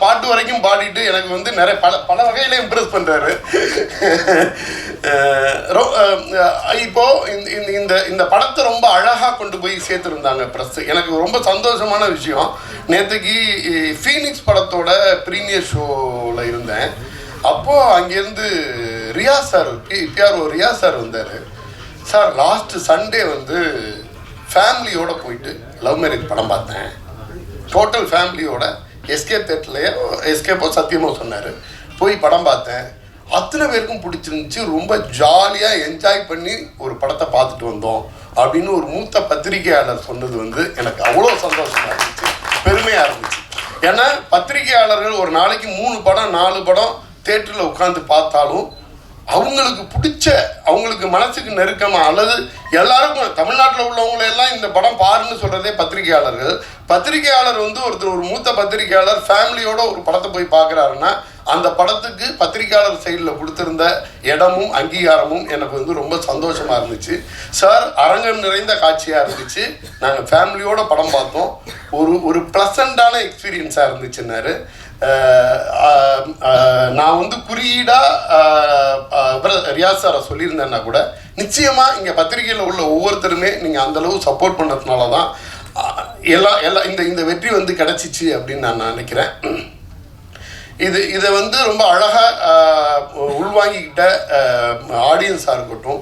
பாட்டு வரைக்கும் பாடிட்டு எனக்கு வந்து நிறைய பல வகையில இம்ப்ரெஸ் பண்ணுறாரு. இப்போது இந்த படத்தை ரொம்ப அழகாக கொண்டு போய் சேர்த்துருந்தாங்க ப்ரெஸ். எனக்கு ரொம்ப சந்தோஷமான விஷயம், நேற்றுக்கு ஃபீனிக்ஸ் படத்தோட ப்ரீமியர் ஷோவில் இருந்தேன். அப்போது அங்கேருந்து ரியாஸ் சார் வந்தார். சார் லாஸ்ட் சண்டே வந்து ஃபேமிலியோடு போயிட்டு லவ் மேரேஜ் படம் பார்த்தேன். டோட்டல் ஃபேமிலியோட எஸ்கேப் தேட்டர்லையே எஸ்கேப்போ சத்தியமோ சொன்னார். போய் படம் பார்த்தேன். அத்தனை பேருக்கும் பிடிச்சிருந்துச்சி. ரொம்ப ஜாலியாக என்ஜாய் பண்ணி ஒரு படத்தை பார்த்துட்டு வந்தோம் அப்படின்னு ஒரு மூத்த பத்திரிகையாளர் சொன்னது வந்து எனக்கு அவ்வளோ சந்தோஷமாக இருந்துச்சு, பெருமையாக இருந்துச்சு. ஏன்னா பத்திரிகையாளர்கள் ஒரு நாளைக்கு 3 படம் 4 படம் தேட்டரில் உட்காந்து பார்த்தாலும் அவங்களுக்கு பிடிச்ச, அவங்களுக்கு மனசுக்கு நெருக்கமாக, அல்லது எல்லாருக்கும் தமிழ்நாட்டில் உள்ளவங்களெல்லாம் இந்த படம் பாருன்னு சொல்கிறதே பத்திரிகையாளர்கள். பத்திரிகையாளர் வந்து ஒரு மூத்த பத்திரிகையாளர் ஃபேமிலியோட ஒரு படத்தை போய் பார்க்குறாருன்னா அந்த படத்துக்கு பத்திரிகையாளர் சைடில் கொடுத்துருந்த இடமும் அங்கீகாரமும் எனக்கு வந்து ரொம்ப சந்தோஷமாக இருந்துச்சு. சார் அரங்கம் நிறைந்த காட்சியாக இருந்துச்சு. நாங்கள் ஃபேமிலியோட படம் பார்த்தோம். ஒரு ப்ளசண்டான எக்ஸ்பீரியன்ஸாக இருந்துச்சுன்னாரு. நான் வந்து குறியீடாக ரியாஸ் சாரை சொல்லியிருந்தேன்னா கூட நிச்சயமாக இங்கே பத்திரிகையில் உள்ள ஒவ்வொருத்தருமே நீங்கள் அந்தளவு சப்போர்ட் பண்ணதுனால தான் எல்லாம் இந்த வெற்றி வந்து கிடச்சிச்சு அப்படின்னு நான் நினைக்கிறேன். இதை வந்து ரொம்ப அழகாக உள்வாங்கிக்கிட்ட ஆடியன்ஸாக இருக்கட்டும்,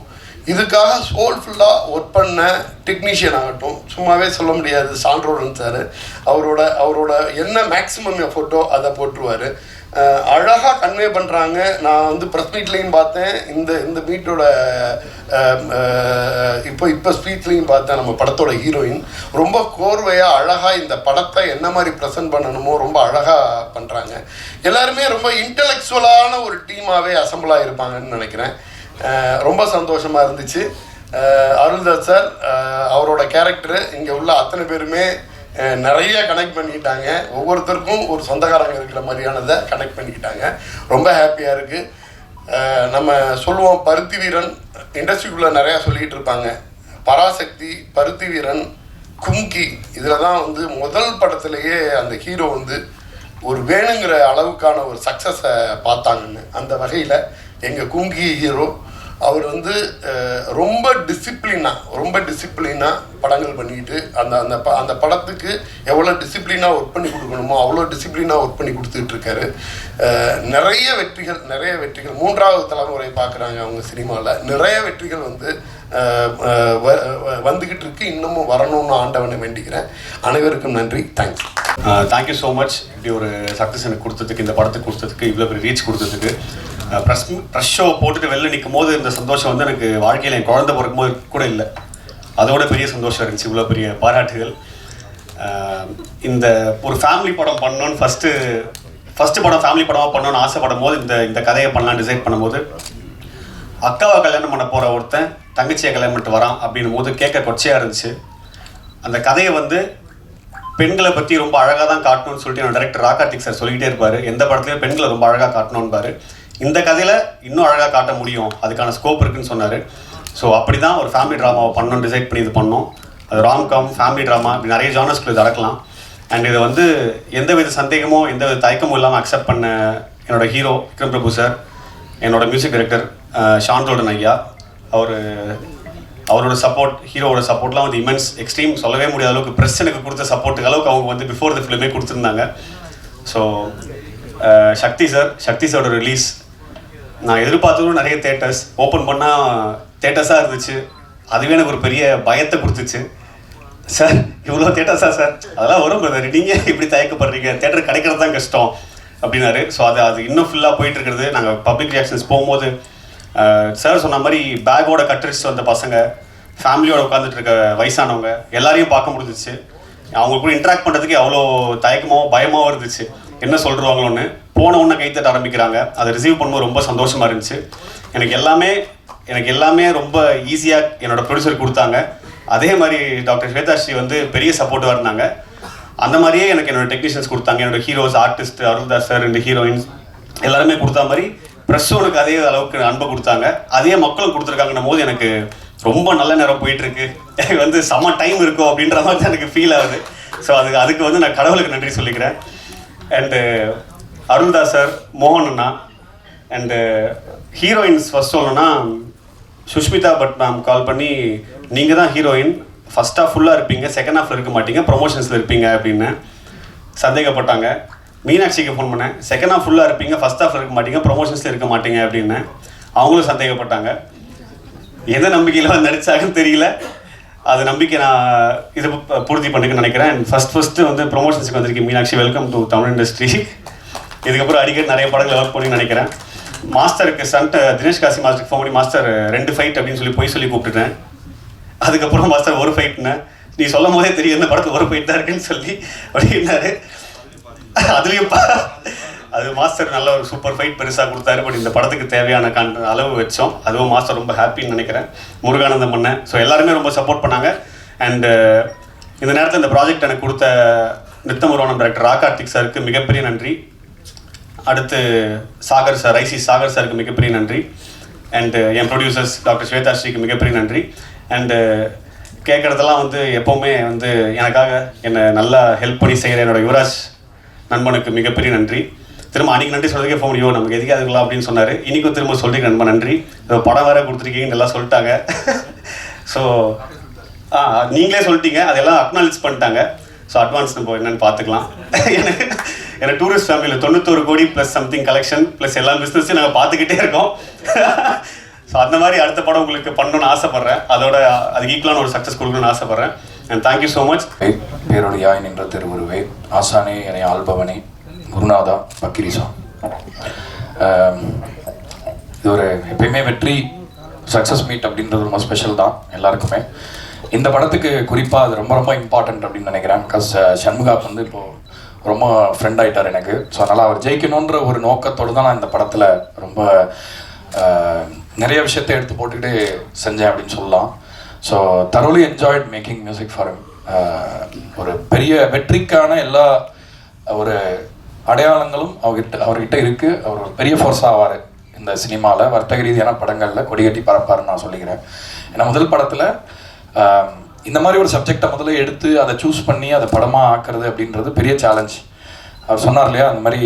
இதுக்காக சோல்ஃபுல்லாக ஒர்க் பண்ண டெக்னீஷியன் ஆகட்டும், சும்மாவே சொல்ல முடியாது. சான்றோடன் சார் அவரோட என்ன மேக்ஸிமம் எஃபோர்ட்டோ அதை போட்டுருவார். அழகாக கன்வே பண்ணுறாங்க. நான் வந்து ப்ரெஸ் மீட்லேயும் பார்த்தேன், இந்த மீட்டோட இப்போ ஸ்பீச்லேயும் பார்த்தேன். நம்ம படத்தோட ஹீரோயின் ரொம்ப கோர்வையாக அழகாக இந்த படத்தை என்ன மாதிரி ப்ரெசென்ட் பண்ணணுமோ ரொம்ப அழகாக பண்ணுறாங்க. எல்லாருமே ரொம்ப இன்டலெக்சுவலான ஒரு டீமாகவே அசம்பிளாக இருப்பாங்கன்னு நினைக்கிறேன். ரொம்ப சந்தோஷமாக இருந்துச்சு. அருள்தாஸ் சார் அவரோட கேரக்டரு இங்கே உள்ள அத்தனை பேருமே நிறைய கனெக்ட் பண்ணிக்கிட்டாங்க. ஒவ்வொருத்தருக்கும் ஒரு சொந்தக்காரங்க இருக்கிற மாதிரியானதை கனெக்ட் பண்ணிக்கிட்டாங்க. ரொம்ப ஹாப்பியாக இருக்குது. நம்ம சொல்லுவோம் பருத்தி வீரன், இண்டஸ்ட்ரிக்குள்ளே நிறையா சொல்லிகிட்டு இருப்பாங்க. பராசக்தி, பருத்தி வீரன், கும்கி, இதில் தான் வந்து முதல் படத்துலேயே அந்த ஹீரோ வந்து ஒரு வேணுங்கிற அளவுக்கான ஒரு சக்ஸஸை பார்த்தாங்கன்னு. அந்த வகையில் எங்கள் கும்கி ஹீரோ அவர் வந்து ரொம்ப டிசிப்ளினாக படங்கள் பண்ணிக்கிட்டு அந்த படத்துக்கு எவ்வளோ டிசிப்ளினாக ஒர்க் பண்ணி கொடுக்கணுமோ அவ்வளோ டிசிப்ளினாக ஒர்க் பண்ணி கொடுத்துட்டு இருக்காரு. நிறைய வெற்றிகள் மூன்றாவது தலைமுறை பார்க்குறாங்க அவங்க சினிமாவில். நிறைய வெற்றிகள் வந்து வந்துக்கிட்டு இருக்கு. இன்னமும் வரணும்னு ஆண்டவனை வேண்டிக்கிறேன். அனைவருக்கும் நன்றி. தேங்க்ஸ். Thank you so much. இப்படி ஒரு சக்ஸஸ் எனக்கு கொடுத்ததுக்கு, இந்த படத்துக்கு கொடுத்ததுக்கு, இவ்வளோ பெரிய ரீச் கொடுத்ததுக்கு. ப்ரெஸ் ஷோ போட்டுட்டு வெளில நிற்கும் போது இந்த சந்தோஷம் வந்து எனக்கு வாழ்க்கையில் என் குழந்தை பிறக்கும் போது கூட இல்லை. அதோட பெரிய சந்தோஷம் இருந்துச்சு. இவ்வளோ பெரிய பாராட்டுகள். இந்த ஒரு ஃபேமிலி படம் பண்ணணும்னு ஃபஸ்ட்டு படம் ஃபேமிலி படமாக பண்ணணும்னு ஆசைப்படும் போது இந்த கதையை பண்ணலான்னு டிசைட் பண்ணும்போது, அக்காவை கல்யாணம் பண்ண போகிற ஒருத்தன் தங்கச்சியை கல்யாணம் பண்ணிட்டு வரான் அப்படின்னும் போது கேட்க கொச்சையாக இருந்துச்சு. அந்த கதையை வந்து பெண்களை பற்றி ரொம்ப அழகாக தான் காட்டணும்னு சொல்லிட்டு என்னோட டைரக்டர் ராகார்த்திக் சார் சொல்லிகிட்டே இருப்பார். எந்த படத்துலையும் பெண்களை ரொம்ப அழகாக காட்டணும்பாரு. இந்த கதையில் இன்னும் அழகாக காட்ட முடியும், அதுக்கான ஸ்கோப் இருக்குதுன்னு சொன்னார். ஸோ அப்படி தான் ஒரு ஃபேமிலி ட்ராமாவை பண்ணணும்னு டிசைட் பண்ணி இது பண்ணோம். அது ராம்காம், ஃபேமிலி ட்ராமா, இப்படி நிறைய ஜானர்ஸ்குள்ள இது நடக்கலாம். அண்ட் இதை வந்து எந்தவித சந்தேகமோ எந்தவித தயக்கமும் இல்லாமல் அக்செப்ட் பண்ண என்னோட ஹீரோ விக்ரம் பிரபு சார், என்னோட மியூசிக் டைரக்டர் ஷான்ரோடன் ஐயா, அவரோட சப்போர்ட், ஹீரோவோட சப்போர்ட்லாம் வந்து இமென்ஸ், எக்ஸ்ட்ரீம், சொல்லவே முடியாத அளவுக்கு. ப்ரெஸ் எனக்கு கொடுத்த சப்போர்ட்டுக்கு அளவுக்கு அவங்க வந்து பிஃபோர் த ஃபிலிமே கொடுத்துருந்தாங்க. ஸோ சக்தி சாரோட ரிலீஸ் நான் எதிர்பார்த்ததும் நிறைய தேட்டர்ஸ் ஓப்பன் பண்ணால் தேட்டர்ஸாக இருந்துச்சு. அதுவே எனக்கு ஒரு பெரிய பயத்தை கொடுத்துச்சு. சார் இவ்வளோ தேட்டர்ஸா சார்? அதெல்லாம் வரும் பிரதர், நீங்கள் இப்படி தயக்கப்படுறீங்க, தேட்டர் கிடைக்கிறது தான் கஷ்டம் அப்படின்னாரு. ஸோ அது இன்னும் ஃபுல்லாக போயிட்டுருக்கிறது. நாங்கள் பப்ளிக் ரியாக்ஷன்ஸ் போகும்போது சார் சொன்ன மாதிரி பேக்கோட கட்டடிச்சுட்டு வந்த பசங்க, ஃபேமிலியோட உட்காந்துட்டு இருக்க வயசானவங்க எல்லாரையும் பார்க்க முடிஞ்சிச்சு. அவங்க கூட இன்ட்ராக்ட் பண்ணுறதுக்கு அவ்வளோ தயக்கமாகவும் பயமாகவும் இருந்துச்சு. என்ன சொல்கிறாங்களோன்னு போன உடனே கைத்தட்ட ஆரம்பிக்கிறாங்க. அதை ரிசீவ் பண்ணும்போது ரொம்ப சந்தோஷமாக இருந்துச்சு. எனக்கு எல்லாமே ரொம்ப ஈஸியாக என்னோடய ப்ரொடியூசர் கொடுத்தாங்க. அதே மாதிரி டாக்டர் ஸ்வேதாஸ்ரீ வந்து பெரிய சப்போர்ட்டாக இருந்தாங்க. அந்த மாதிரியே எனக்கு என்னோடய டெக்னீஷியன்ஸ் கொடுத்தாங்க. என்னோடய heroes, artist Aruldoss sir, 2 heroines எல்லாருமே கொடுத்த மாதிரி ப்ரெஸ்ஸும் எனக்கு அதே அளவுக்கு அன்பை கொடுத்தாங்க. அதே மக்களும் கொடுத்துருக்காங்கன்னும் போது எனக்கு ரொம்ப நல்ல நேரம் போயிட்டுருக்கு. எனக்கு வந்து செம்ம டைம் இருக்கும் அப்படின்ற மாதிரி தான் எனக்கு ஃபீல் ஆகுது. ஸோ அதுக்கு வந்து நான் கடவுளுக்கு நன்றி சொல்லிக்கிறேன். அண்டு அருள்தாஸ் சார், மோகன் அண்ணா, அண்டு ஹீரோயின்ஸ் ஃபஸ்ட் சொல்லணும்னா சுஷ்மிதா பட் மேம் கால் பண்ணி, நீங்கள் தான் ஹீரோயின், ஃபஸ்ட் ஹாஃப் ஃபுல்லாக இருப்பீங்க, செகண்ட் ஹாஃபில் இருக்க மாட்டீங்க, ப்ரொமோஷன்ஸில் இருப்பீங்க அப்படின்னு சந்தேகப்பட்டாங்க. மீனாட்சிக்கு ஃபோன் பண்ணேன், செகண்ட் ஹாஃப் ஃபுல்லாக இருப்பீங்க, ஃபஸ்ட் ஹாஃபில் இருக்க மாட்டீங்க, ப்ரொமோஷன்ஸில் இருக்க மாட்டீங்க அப்படின்னு. அவங்களும் சந்தேகப்பட்டாங்க. எந்த நம்பிக்கையில் வந்து நடித்தாங்கன்னு தெரியல. அது நம்பிக்கை நான் இது பூர்த்தி பண்ணிக்கன்னு நினைக்கிறேன். ஃபஸ்ட்டு வந்து ப்ரொமோஷன்ஸுக்கு வந்திருக்கேன் Meenakshi. Welcome to Tamil industry. இதுக்கப்புறம் அடிக்கடி நிறைய படங்கள் ஒர்க் பண்ணி நினைக்கிறேன். மாஸ்டருக்கு தினேஷ் காசி மாஸ்டருக்கு ஃபோன் பண்ணி, மாஸ்டர் 2 ஃபைட் அப்படின்னு சொல்லி கூப்பிட்டுட்டேன். அதுக்கப்புறம் மாஸ்டர் 1 ஃபைட்னு நீ சொல்லும் போதே தெரியும் இந்த படத்தில் 1 ஃபைட் தான் இருக்குன்னு சொல்லி அப்படின்னாரு. அதுலேயும் அது மாஸ்டர் நல்ல ஒரு சூப்பர் ஃபைட் பெருசாக கொடுத்தாரு. பட் இந்த படத்துக்கு தேவையான அளவு வச்சோம். அதுவும் மாஸ்டர் ரொம்ப ஹாப்பின்னு நினைக்கிறேன். முருகானந்தம் பண்ணேன். ஸோ எல்லாருமே ரொம்ப சப்போர்ட் பண்ணாங்க. அண்டு இந்த நேரத்தில் இந்த ப்ராஜெக்ட் எனக்கு கொடுத்த நித்தமுருவானம் டைரக்டர் ராகார்த்திக் சாருக்கு மிகப்பெரிய நன்றி. அடுத்து சாகர் சார், ஐசி சாகர் சாருக்கு மிகப்பெரிய நன்றி. அண்டு என் ப்ரொடியூசர்ஸ் டாக்டர் ஸ்வேதாஸ்ரீக்கு மிகப்பெரிய நன்றி. அண்டு கேட்குறதெல்லாம் வந்து எப்போவுமே வந்து எனக்காக என்னை நல்லா ஹெல்ப் பண்ணி செய்கிற என்னோடய யுவராஜ் நண்பனுக்கு மிகப்பெரிய நன்றி. திரும்ப அன்றைக்கி நன்றி சொல்கிறதுக்கே ஃபோன் முடியும், நமக்கு எதுக்கு அதுக்கலாம் அப்படின்னு சொன்னார். இன்றைக்கும் திரும்ப சொல்லியிருக்கேன் ரொம்ப நன்றி. படம் வேறு கொடுத்துருக்கீங்கன்னு எல்லாம் சொல்லிட்டாங்க. ஸோ நீங்களே சொல்லிட்டீங்க, அதெல்லாம் அக்னாலேஜ் பண்ணிட்டாங்க. ஸோ அட்வான்ஸ் நம்ம என்னென்னு பார்த்துக்கலாம். எனக்கு டூரிஸ்ட் ஃபேமிலியில் 91 கோடி ப்ளஸ் சம்திங் கலெக்ஷன் ப்ளஸ் எல்லா பிஸ்னஸையும் நாங்கள் பார்த்துக்கிட்டே இருக்கோம். ஸோ அந்த மாதிரி அடுத்த படம் உங்களுக்கு பண்ணணும்னு ஆசைப்பட்றேன். அதோட அதுக்கு ஈக்குவலான ஒரு சக்ஸஸ் கொடுக்கணும்னு ஆசைப்பட்றேன். And thank you so much. பேரொழியாய் நின்ற திருவுருவே ஆசானே என்னை ஆள்பவனே குருநாதா பக்கிரிசா. இது ஒரு எப்பயுமே வெற்றி சக்ஸஸ் மீட் அப்படின்றது ரொம்ப ஸ்பெஷல் தான் எல்லாருக்குமே. இந்த படத்துக்கு குறிப்பாக அது ரொம்ப ரொம்ப இம்பார்ட்டன்ட் அப்படின்னு நினைக்கிறேன். பிகாஸ் சண்முகா வந்து இப்போது ரொம்ப ஃப்ரெண்ட் ஆகிட்டார் எனக்கு. ஸோ அதனால் அவர் ஜெயிக்கணுன்ற ஒரு நோக்கத்தோடு தான் நான் இந்த படத்தில் ரொம்ப நிறைய விஷயத்தை எடுத்து போட்டுக்கிட்டு செஞ்சேன் அப்படின்னு சொல்லலாம். So தரோலி enjoyed making music for ஒரு பெரிய வெற்றிக்கான எல்லா ஒரு அடையாளங்களும் அவர்கிட்ட இருக்குது. அவர் ஒரு பெரிய ஃபோர்ஸ் ஆவார் இந்த சினிமாவில். வர்த்தக ரீதியான படங்களில் கொடிகட்டி பரப்பாருன்னு நான் சொல்லிக்கிறேன். ஏன்னா முதல் படத்தில் இந்த மாதிரி ஒரு சப்ஜெக்டை முதல்ல எடுத்து அதை சூஸ் பண்ணி அதை படமாக ஆக்குறது அப்படின்றது பெரிய சேலஞ்ச். அவர் சொன்னார் இல்லையா, அந்த மாதிரி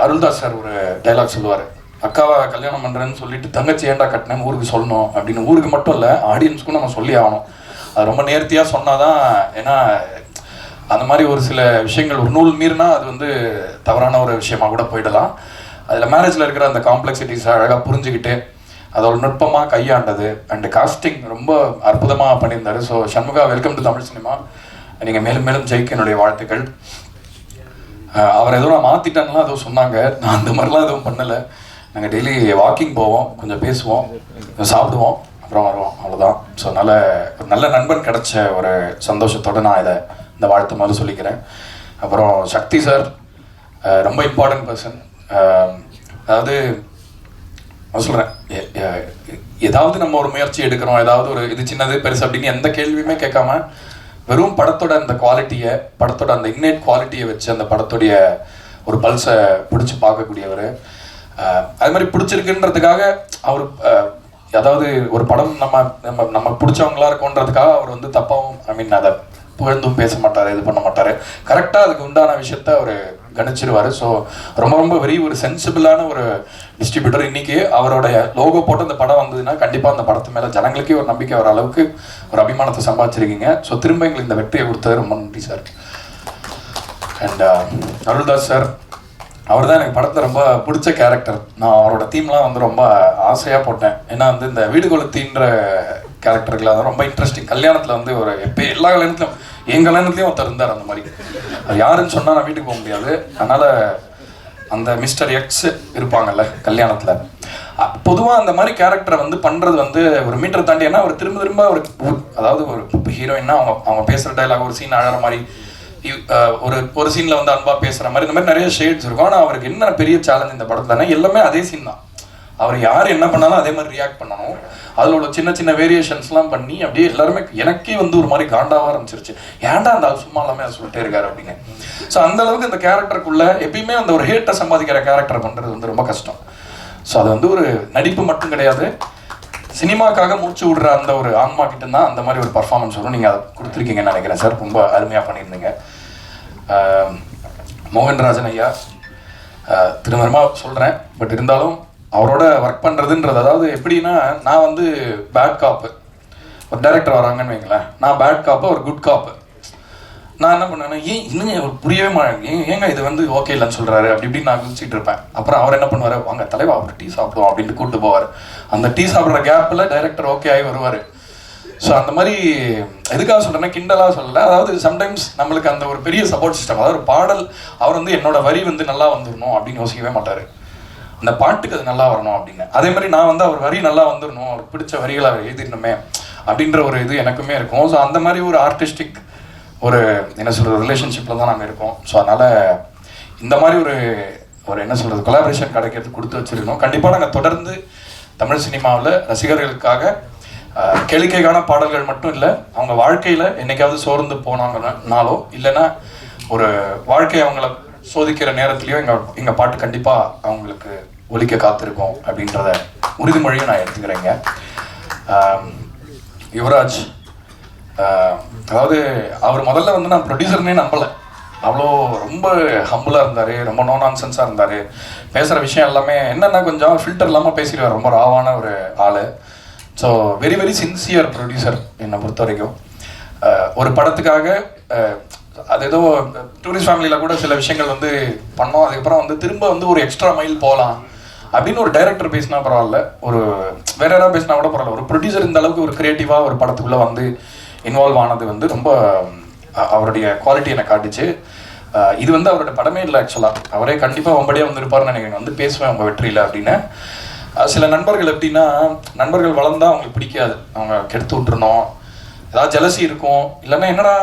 அருள்தாஸ் சார் ஒரு டைலாக் சொல்லுவார், அக்காவை கல்யாணம் பண்ணுறேன்னு சொல்லிட்டு தங்கச்சி ஏண்டா கட்டினேன்னு ஊருக்கு சொல்லணும் அப்படின்னு. ஊருக்கு மட்டும் இல்லை, ஆடியன்ஸுக்கும் நம்ம சொல்லி ஆகணும். அது ரொம்ப நேர்த்தியாக சொன்னால் தான். ஏன்னா அந்த மாதிரி ஒரு சில விஷயங்கள் ஒரு நூல் மீறினா அது வந்து தவறான ஒரு விஷயமாக கூட போயிடலாம். அதில் மேரேஜில் இருக்கிற அந்த காம்ப்ளெக்சிட்டிஸை அழகாக புரிஞ்சுக்கிட்டு அதோட நுட்பமாக கையாண்டது. அண்டு காஸ்டிங் ரொம்ப அற்புதமாக பண்ணியிருந்தார். So Shanmuga, welcome to Tamil cinema. நீங்கள் மேலும் மேலும் ஜெயிக்க என்னுடைய வாழ்த்துக்கள். அவர் எதுவும் நான் மாற்றிட்டேன்லாம் எதுவும் சொன்னாங்க, நான் அந்த மாதிரிலாம் எதுவும் பண்ணலை. நாங்கள் டெய்லி வாக்கிங் போவோம், கொஞ்சம் பேசுவோம், சாப்பிடுவோம், அப்புறம் வருவோம், அவ்வளோதான். ஸோ அதனால் ஒரு நல்ல நண்பன் கிடச்ச ஒரு சந்தோஷத்தோடு நான் இந்த வாழ்த்து மாதிரி சொல்லிக்கிறேன். அப்புறம் சக்தி சார் ரொம்ப இம்பார்ட்டன்ட் பர்சன். அதாவது நான் சொல்கிறேன், ஏதாவது நம்ம ஒரு முயற்சி எடுக்கிறோம், ஏதாவது ஒரு இது சின்னது பெருசு அப்படின்னு எந்த கேள்வியுமே கேட்காம வெறும் படத்தோட அந்த குவாலிட்டியை, படத்தோட அந்த இன்னேட் குவாலிட்டியை வச்சு அந்த படத்துடைய ஒரு பல்ஸை பிடிச்சி பார்க்கக்கூடியவர். அது மாதிரி பிடிச்சிருக்குன்றதுக்காக அவர் அதாவது ஒரு படம் நம்ம பிடிச்சவங்களா இருக்கோன்றதுக்காக அவர் வந்து தப்பாகவும் அதை புகழ்ந்தும் பேச மாட்டார், இது பண்ண மாட்டார். கரெக்டாக அதுக்கு உண்டான விஷயத்த அவர் கணிச்சிருவார். ஸோ ரொம்ப ரொம்ப ஒரு சென்சிபிளான ஒரு டிஸ்ட்ரிபியூட்டர். இன்றைக்கி அவரோட லோகோ போட்டு அந்த படம் வந்ததுன்னா கண்டிப்பாக அந்த படத்து மேலே ஜனங்களுக்கே ஒரு நம்பிக்கை வர அளவுக்கு ஒரு அபிமானத்தை சம்பாதிச்சிருக்கீங்க. ஸோ திரும்ப எங்களுக்கு இந்த வெற்றியை கொடுத்தது ரொம்ப நன்றி சார். அண்ட் அருள்தாஸ் சார், அவர் தான் எனக்கு படத்தை ரொம்ப பிடிச்ச கேரக்டர். நான் அவரோட தீம்லாம் வந்து ரொம்ப ஆசையாக போட்டேன். ஏன்னா வந்து இந்த வீடு கொளுத்தின்ற கேரக்டருக்குலாம் அது ரொம்ப இன்ட்ரெஸ்டிங். கல்யாணத்தில் வந்து ஒரு எல்லா கல்யாணத்துலையும் என் கல்யாணத்துலேயும் ஒருத்தர் இருந்தார் அந்த மாதிரி. அது யாருன்னு சொன்னால் நான் வீட்டுக்கு போக முடியாது. அதனால் அந்த மிஸ்டர் எக்ஸ் இருப்பாங்கல்ல கல்யாணத்தில், பொதுவாக அந்த மாதிரி கேரக்டரை வந்து பண்ணுறது வந்து ஒரு மீட்டர் தாண்டி. ஏன்னா அவர் திரும்ப திரும்ப அதாவது ஒரு ஹீரோயின்னா அவங்க பேசுகிற டைலாக் ஒரு சீன் அழகிற மாதிரி, ஒரு சீனில் வந்து அன்பாக பேசுகிற மாதிரி, இந்த மாதிரி நிறைய ஷேட்ஸ் இருக்கும். ஆனால் அவருக்கு என்ன பெரிய சேலஞ்ச் இந்த படத்துலனா எல்லாமே அதே சீன் தான். அவர் யார் என்ன பண்ணாலும் அதே மாதிரி ரியாக்ட் பண்ணணும். அதில் உள்ள சின்ன சின்ன வேரியேஷன்ஸ்லாம் பண்ணி அப்படியே எல்லாருமே எனக்கே வந்து ஒரு மாதிரி காண்டாக ஆரம்பிச்சிருச்சு, ஏன்டா அந்த ஆள் சும்மா எல்லாமே சொல்லிட்டே இருக்காரு அப்படின்னு. ஸோ அந்த அளவுக்கு இந்த கேரக்டருக்குள்ள எப்பயுமே அந்த ஒரு ஹேட்டை சம்பாதிக்கிற கேரக்டர் பண்ணுறது வந்து ரொம்ப கஷ்டம். ஸோ அது வந்து ஒரு நடிப்பு மட்டும் கிடையாது, சினிமாக்காக மூச்சு விடுற அந்த ஒரு ஆன்மா கிட்ட தான் அந்த மாதிரி ஒரு பர்ஃபார்மன்ஸ் வரும். நீங்கள் அதை கொடுத்துருக்கீங்கன்னு நினைக்கிறேன் சார், ரொம்ப அருமையாக பண்ணியிருந்தீங்க. மோகன்ராஜன் ஐயா திருமணமாக சொல்கிறேன், பட் இருந்தாலும் அவரோட ஒர்க் பண்ணுறதுன்றது, அதாவது எப்படின்னா நான் வந்து பேட் காப்பு, ஒரு டைரக்டர் வராங்கன்னு வைங்களேன், நான் பேட் காப்பு, ஒரு குட் காப்பு. நான் என்ன பண்ணேன்னா இன்னும் புரியவே மாட்டேன், ஏங்க இது வந்து ஓகே இல்லைன்னு சொல்கிறாரு அப்படி இப்படின்னு நான் குதிச்சிட்டு இருப்பேன். அப்புறம் அவர் என்ன பண்ணுவார், வாங்க தலைவா அவர் டீ சாப்பிடுவோம் அப்படின்ட்டு கூப்பிட்டு போவார். அந்த டீ சாப்பிட்ற கேப்பில் டைரக்டர் ஓகே ஆகி வருவார். ஸோ அந்த மாதிரி எதுக்காக சொல்கிறேன்னா கிண்டலாக சொல்லலை, அதாவது சம்டைம்ஸ் நம்மளுக்கு அந்த ஒரு பெரிய சப்போர்ட் சிஸ்டம், அதாவது ஒரு பாடல் அவர் வந்து என்னோட வரி வந்து நல்லா வந்துடணும் அப்படின்னு யோசிக்கவே மாட்டார், அந்த பாட்டுக்கு அது நல்லா வரணும் அப்படின்னு. அதே மாதிரி நான் வந்து அவர் வரி நல்லா வந்துடணும், அவருக்கு பிடிச்ச வரிகளை அவர் எழுதிடணுமே அப்படின்ற ஒரு இது எனக்குமே இருக்கும். ஸோ அந்த மாதிரி ஒரு ஆர்டிஸ்டிக் ஒரு என்ன சொல்கிறது ரிலேஷன்ஷிப்பில் தான் நாங்கள் இருக்கோம். ஸோ அதனால் இந்த மாதிரி ஒரு என்ன சொல்கிறது கொலாபரேஷன் கிடைக்கிறது கொடுத்து வச்சுருக்கோம். கண்டிப்பாக நாங்கள் தொடர்ந்து தமிழ் சினிமாவில் ரசிகர்களுக்காக கேளிக்கைக்கான பாடல்கள் மட்டும் இல்லை, அவங்க வாழ்க்கையில் என்னைக்காவது சோர்ந்து போனாங்கனாலோ இல்லைன்னா ஒரு வாழ்க்கையை அவங்கள சோதிக்கிற நேரத்துலையோ எங்கள் பாட்டு கண்டிப்பாக அவங்களுக்கு ஒலிக்க காத்திருக்கோம் அப்படின்றத உறுதிமொழியை நான் எடுத்துக்கிறேங்க. யுவராஜ் அதாவது அவர் முதல்ல வந்து நான் ப்ரொடியூசர்னே நம்பலை. அவ்வளோ ரொம்ப ஹம்புளாக இருந்தார், ரொம்ப நோ நான்சென்ஸாக இருந்தார். பேசுகிற விஷயம் எல்லாமே என்னென்னா கொஞ்சம் ஃபில்டர் இல்லாமல் பேசிடுவார். ரொம்ப ராவான ஒரு ஆள். So very very sincere producer என்னை பொறுத்த வரைக்கும். ஒரு படத்துக்காக அது ஏதோ டூரிஸ்ட் ஃபேமிலியில் கூட சில விஷயங்கள் வந்து பண்ணோம், அதுக்கப்புறம் வந்து திரும்ப வந்து ஒரு எக்ஸ்ட்ரா மைல் போகலாம் அப்படின்னு ஒரு டைரக்டர் பேசினா பரவாயில்ல, ஒரு வேற யாராவது பேசினா கூட பரவாயில்ல, ஒரு ப்ரொடியூசர் இந்த அளவுக்கு ஒரு க்ரியேட்டிவாக ஒரு படத்துக்குள்ளே வந்து இன்வால்வ் ஆனது வந்து ரொம்ப அவருடைய குவாலிட்டி எனக்கு காட்டுச்சு. இது வந்து அவரோட படமே இல்லை ஆக்சுவலாக. அவரே கண்டிப்பாக ஒம்படியாக வந்திருப்பாருன்னு நினைக்கிறேன், வந்து பேசுவேன் உங்கள் வெற்றியில் அப்படின்னு. சில நண்பர்கள் எப்படின்னா, நண்பர்கள் வளர்ந்தால் அவங்களுக்கு பிடிக்காது, அவங்க கெடுத்து விட்டுருணும், ஏதாவது ஜெலசி இருக்கும், இல்லைன்னா என்னடா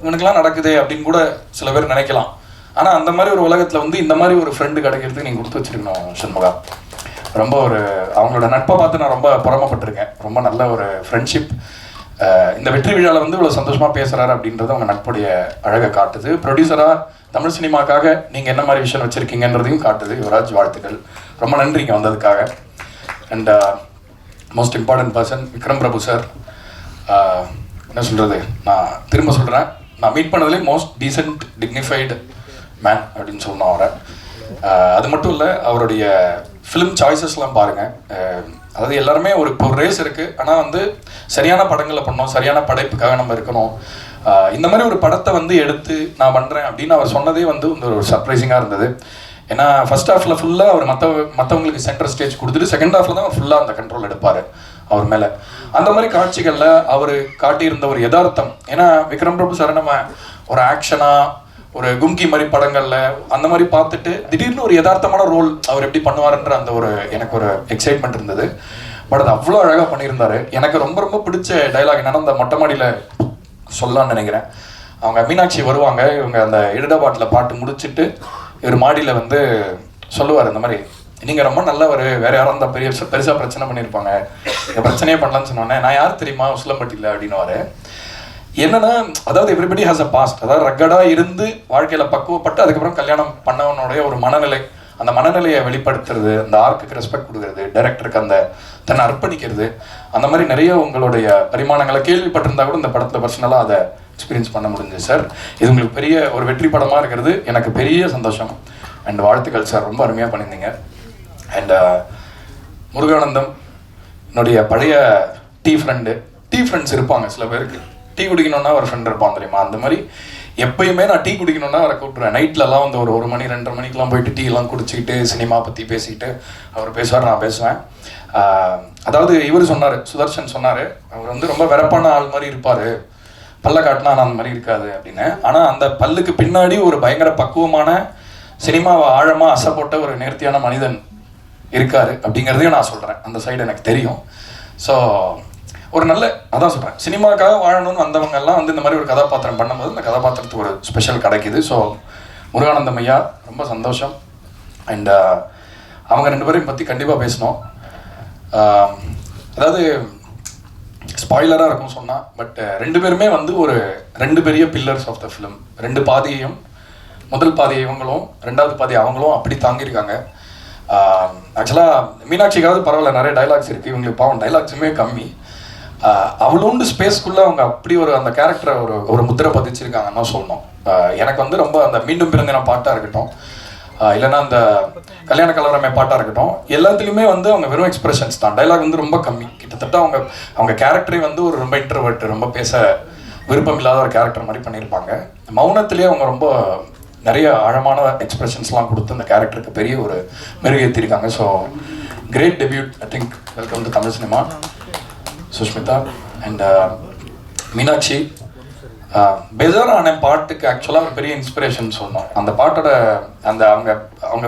இவனுக்கெல்லாம் நடக்குது அப்படின்னு கூட சில பேர் நினைக்கலாம். ஆனால் அந்த மாதிரி ஒரு உலகத்தில் வந்து இந்த மாதிரி ஒரு ஃப்ரெண்டு கிடைக்கிறதுக்கு நீங்கள் கொடுத்து வச்சிருக்கணும் சண்முகா. ரொம்ப ஒரு அவங்களோட நட்பை பார்த்து நான் ரொம்ப பொறாமப்பட்டிருக்கேன். ரொம்ப நல்ல ஒரு ஃப்ரெண்ட்ஷிப். இந்த வெற்றி விழாவில் வந்து இவ்வளோ சந்தோஷமாக பேசுகிறாரு அப்படின்றது அவங்க நட்புடைய அழகை காட்டுது. ப்ரொடியூசராக தமிழ் சினிமாக்காக நீங்கள் என்ன மாதிரி விஷயம் வச்சுருக்கீங்கன்றதையும் காட்டுது. யுவராஜ் வாழ்த்துக்கள், ரொம்ப நன்றிங்க வந்ததுக்காக. And most important person Vikram Prabhu sir. என்ன சொல்கிறது, நான் திரும்ப சொல்கிறேன், நான் மீட் பண்ணதுலேயே மோஸ்ட் டீசென்ட் டிக்னிஃபைடு மேன் அப்படின்னு சொன்னோம் அவரை. அது மட்டும் இல்லை, அவருடைய ஃபிலிம் சாய்ஸஸ்லாம் பாருங்கள். அதாவது எல்லாருமே இப்போ ஒரு ரேஸ் இருக்குது, ஆனால் வந்து சரியான படங்களை பண்ணோம், சரியான படைப்புக்காக நம்ம இருக்கணும். இந்த மாதிரி ஒரு படத்தை வந்து எடுத்து நான் பண்ணுறேன் அப்படின்னு அவர் சொன்னதே வந்து ஒரு சர்ப்ரைசிங்காக இருந்தது. ஏன்னா ஃபர்ஸ்ட் ஹாஃபில் ஃபுல்லாக அவர் மற்றவங்களுக்கு சென்டர் ஸ்டேஜ் கொடுத்துட்டு செகண்ட் ஹாஃபில் தான் அவர் ஃபுல்லாக அந்த கண்ட்ரோல் எடுப்பார் அவர் மேலே. அந்த மாதிரி காட்சிகளில் அவர் காட்டியிருந்த ஒரு யதார்த்தம். ஏன்னா விக்ரம் பிரபு சார் நம்ம ஒரு ஆக்ஷனாக ஒரு கும்கி மாதிரி படங்களில் அந்த மாதிரி பார்த்துட்டு திடீர்னு ஒரு யதார்த்தமான ரோல் அவர் எப்படி பண்ணுவாருன்ற அந்த ஒரு எனக்கு ஒரு எக்ஸைட்மெண்ட் இருந்தது. பட் அது அவ்வளோ அழகாக பண்ணியிருந்தாரு. எனக்கு ரொம்ப ரொம்ப பிடிச்ச டைலாக் என்னன்னா, அந்த மொட்டை மாடியில் சொல்லலான்னு நினைக்கிறேன். அவங்க மீனாட்சி வருவாங்க, இவங்க அந்த இடுடபாட்டில் பாட்டு முடிச்சுட்டு இவர் மாடியில் வந்து சொல்லுவார், இந்த மாதிரி நீங்கள் ரொம்ப நல்லவர், வேறு யாரும் அந்த பெருசாக பிரச்சனை பண்ணியிருப்பாங்க, பிரச்சனையே பண்ணலான்னு சொன்னோன்னே, நான் யார் தெரியுமா உசிலம்பட்டியில் அப்படின்னுவார். என்னன்னா, அதாவது எவ்ரிபடி ஹாஸ் அ பாஸ்ட். அதாவது ரக்கடாக இருந்து வாழ்க்கையில் பக்குவப்பட்டு அதுக்கப்புறம் கல்யாணம் பண்ணவனுடைய ஒரு மனநிலை, அந்த மனநிலையை வெளிப்படுத்துறது, அந்த ஆர்க்குக்கு ரெஸ்பெக்ட் கொடுக்குறது, டைரக்டருக்கு அந்த தன்னை அர்ப்பணிக்கிறது, அந்த மாதிரி நிறைய உங்களுடைய பரிமாணங்களை கேள்விப்பட்டிருந்தா கூட இந்த படத்தில் பர்சனலாக அதை எக்ஸ்பீரியன்ஸ் பண்ண முடிஞ்சு சார். இது உங்களுக்கு பெரிய ஒரு வெற்றி படமாக இருக்கிறது எனக்கு பெரிய சந்தோஷம். அண்ட் வாழ்த்துக்கள் சார், ரொம்ப அருமையாக பண்ணியிருந்தீங்க. அண்ட் முருகானந்தம் என்னுடைய பழைய டீ ஃப்ரெண்ட்ஸ் இருப்பாங்க சில பேருக்கு. டீ குடிக்கணும்னா ஒரு ஃப்ரெண்ட் இருப்பான் தெரியுமா, அந்த மாதிரி எப்பயுமே நான் டீ குடிக்கணும்னா அவரை கூப்பிட்ருவேன். நைட்லலாம் வந்து ஒரு மணி 2:30 மணிக்கெலாம் போயிட்டு டீ எல்லாம் குடிச்சிக்கிட்டு சினிமா பற்றி பேசிக்கிட்டு அவர் பேசுவார், நான் பேசுவேன். அதாவது இவர் சொன்னார், சுதர்ஷன் சொன்னார், அவர் வந்து ரொம்ப வெறப்பான ஆள் மாதிரி இருப்பார், பல்ல காட்டினா நான் அந்த மாதிரி இருக்காது அப்படின்னு. ஆனால் அந்த பல்லுக்கு பின்னாடி ஒரு பயங்கர பக்குவமான சினிமாவை ஆழமாக அசை போட்ட ஒரு நேர்த்தியான மனிதன் இருக்கார் அப்படிங்கிறதையும் நான் சொல்கிறேன். அந்த சைடு எனக்கு தெரியும். ஸோ ஒரு நல்ல அதான் சொல்கிறேன், சினிமாக்காக வாழணும்னு வந்தவங்க எல்லாம் வந்து இந்த மாதிரி ஒரு கதாபாத்திரம் பண்ணும்போது இந்த கதாபாத்திரத்துக்கு ஒரு ஸ்பெஷல் கிடைக்கிது. ஸோ முருகானந்தம் ஐயா ரொம்ப சந்தோஷம். அண்ட் அவங்க 2 பேரையும் பற்றி கண்டிப்பாக பேசணும். அதாவது ஸ்பாய்லராக இருக்கும் சொன்னால், பட் 2 பேருமே வந்து ஒரு 2 பெரிய பில்லர்ஸ் ஆஃப் த ஃபிலிம். 2 பாதியையும், முதல் பாதியை இவங்களும், 2வது பாதி அவங்களும் அப்படி தாங்கியிருக்காங்க. ஆக்சுவலாக மீனாட்சிக்காவது பரவாயில்ல, நிறைய டைலாக்ஸ் இருக்குது, இவங்களுக்கு பாவம் டைலாக்ஸுமே கம்மி. அவ்வளோண்டு ஸ்பேஸ்க்குள்ளே அவங்க அப்படி ஒரு அந்த கேரக்டரை ஒரு முத்திரை பதிச்சிருக்காங்கன்னு சொல்லணும். எனக்கு வந்து ரொம்ப அந்த மீண்டும் பிறந்த பாட்டாக இருக்கட்டும், இல்லைன்னா அந்த கல்யாண கலவரமே பாட்டாக இருக்கட்டும், எல்லாத்துலேயுமே வந்து அவங்க வெறும் எக்ஸ்பிரஷன்ஸ் தான், டைலாக் வந்து ரொம்ப கம்மி. கிட்டத்தட்ட அவங்க கேரக்டரே வந்து ஒரு ரொம்ப இன்ட்ரோவர்ட், ரொம்ப பேச விருப்பம் இல்லாத ஒரு கேரக்டர் மாதிரி பண்ணியிருப்பாங்க. மௌனத்திலே அவங்க ரொம்ப நிறைய ஆழமான எக்ஸ்பிரஷன்ஸ்லாம் கொடுத்து அந்த கேரக்டருக்கு பெரிய ஒரு மெருகேற்றிருக்காங்க. So great debut, I think. Welcome to Tamil cinema Sushmita. And Meenakshi பெஜாரான பாட்டுக்கு ஆக்சுவலாக ஒரு பெரிய இன்ஸ்பிரேஷன் சொன்னோம். அந்த பாட்டோட அந்த அவங்க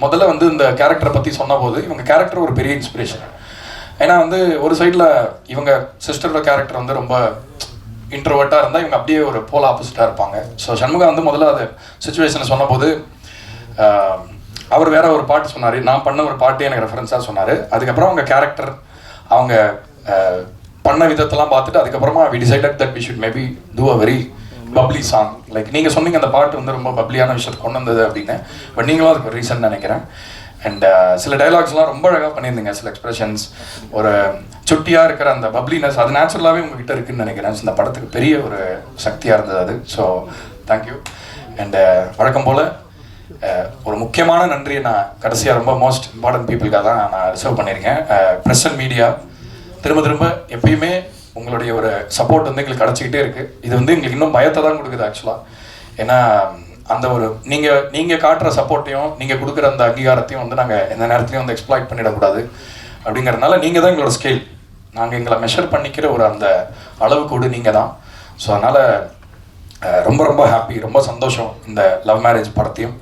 முதல்ல வந்து இந்த கேரக்டரை பற்றி சொன்ன போது இவங்க கேரக்டர் ஒரு பெரிய இன்ஸ்பிரேஷன். ஏன்னா வந்து ஒரு சைடில் இவங்க சிஸ்டரோட கேரக்டர் வந்து ரொம்ப இன்ட்ரோவர்ட்டாக இருந்தால் இவங்க அப்படியே ஒரு போல் ஆப்போசிட்டாக இருப்பாங்க. ஸோ சண்முகா வந்து முதல்ல அது சுச்சுவேஷனை சொன்னபோது அவர் வேற ஒரு பாட்டு சொன்னார், நான் பண்ண ஒரு பாட்டு எனக்கு ரெஃபரன்ஸாக சொன்னார். அதுக்கப்புறம் அவங்க கேரக்டர் அவங்க பண்ண விதத்தெல்லாம் பார்த்துட்டு அதுக்கப்புறமா we decided that we should maybe do a very bubbly song. Like நீங்கள் சொன்னீங்க அந்த பாட்டு வந்து ரொம்ப பப்ளியான விஷயத்தை கொண்டு வந்தது அப்படின்னு. பட் நீங்களும் அதுக்கு ஒரு ரீசன் நினைக்கிறேன். அண்ட் சில டைலாக்ஸ்லாம் ரொம்ப அழகாக பண்ணியிருந்தீங்க. சில எக்ஸ்பிரஷன்ஸ், ஒரு சுட்டியாக இருக்கிற அந்த பப்ளினஸ் அது நேச்சுரலாகவே உங்ககிட்ட இருக்குன்னு நினைக்கிறேன். இந்த படத்துக்கு பெரிய ஒரு சக்தியாக இருந்தது அது. So thank you. அண்டு வழக்கம் போல் ஒரு முக்கியமான நன்றியை நான் கடைசியாக ரொம்ப மோஸ்ட் இம்பார்ட்டன்ட் பீப்புளுக்காக தான் நான் ரிசர்வ் பண்ணியிருக்கேன். ப்ரெஸ் அண்ட் மீடியா திரும்ப திரும்ப எப்பயுமே உங்களுடைய ஒரு சப்போர்ட் வந்து எங்களுக்கு கிடச்சிக்கிட்டே இருக்குது. இது வந்து எங்களுக்கு இன்னும் பயத்தை தான் கொடுக்குது ஆக்சுவலாக. ஏன்னா அந்த ஒரு நீங்கள் காட்டுற சப்போர்ட்டையும் நீங்கள் கொடுக்குற அந்த அங்கீகாரத்தையும் வந்து நாங்கள் எந்த நேரத்துலையும் வந்து எக்ஸ்ப்ளாய்ட் பண்ணிடக்கூடாது. அப்படிங்கிறதுனால நீங்கள் தான் எங்களோட ஸ்கேல், நாங்கள் எங்களை மெஷர் பண்ணிக்கிற ஒரு அந்த அளவுக்கூடு நீங்கள் தான். ஸோ அதனால் ரொம்ப ரொம்ப ஹாப்பி, ரொம்ப சந்தோஷம். இந்த லவ் மேரேஜ் படத்தையும்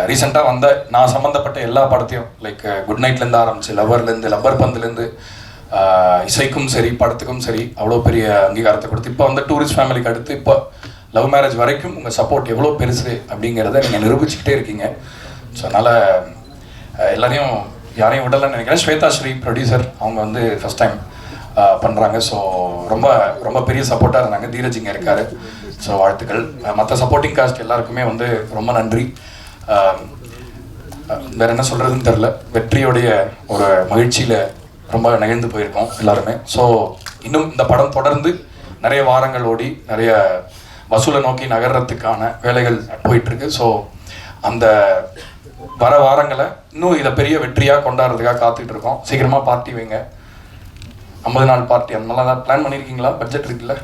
ரீசெண்டாக வந்த நான் சம்மந்தப்பட்ட எல்லா படத்தையும் லைக் குட் நைட்லேருந்து ஆரம்பிச்சு லவ்வர்லேருந்து லப்பர் பந்துலேருந்து இசைக்கும் சரி படத்துக்கும் சரி அவ்வளோ பெரிய அங்கீகாரத்தை கொடுத்து இப்போ வந்து டூரிஸ்ட் ஃபேமிலிக்கு அடுத்து இப்போ லவ் மேரேஜ் வரைக்கும் உங்கள் சப்போர்ட் எவ்வளோ பெருசு அப்படிங்கிறத நீங்கள் நிரூபிச்சுக்கிட்டே இருக்கீங்க. ஸோ அதனால் எல்லாரையும் யாரையும் விடலைன்னு நினைக்கிறேன். ஸ்வேதா ஸ்ரீ ப்ரொடியூசர் அவங்க வந்து ஃபஸ்ட் டைம் பண்ணுறாங்க. ஸோ ரொம்ப ரொம்ப பெரிய சப்போர்ட்டாக இருந்தாங்க. தீரஜ் இங்கே இருக்கார். ஸோ வாழ்த்துக்கள். மற்ற சப்போர்ட்டிங் காஸ்ட் எல்லாருக்குமே வந்து ரொம்ப நன்றி. வேறு என்ன சொல்கிறதுன்னு தெரில. வெற்றியோடைய ஒரு மகிழ்ச்சியில் ரொம்ப நெகிழ்ந்து போயிருக்கோம் எல்லாருமே. ஸோ இன்னும் இந்த படம் தொடர்ந்து நிறைய வாரங்கள் ஓடி நிறைய வசூலை நோக்கி நகர்றதுக்கான வேலைகள் போயிட்டுருக்கு. ஸோ அந்த வர வாரங்களை இன்னும் இதை பெரிய வெற்றியாக கொண்டாடுறதுக்காக காத்துக்கிட்டு இருக்கோம். சீக்கிரமாக பார்ட்டி வைங்க, 50 நாள் பார்ட்டி அந்த மாதிரிலாம் பிளான் பண்ணியிருக்கீங்களா? பட்ஜெட் இருக்குல்ல?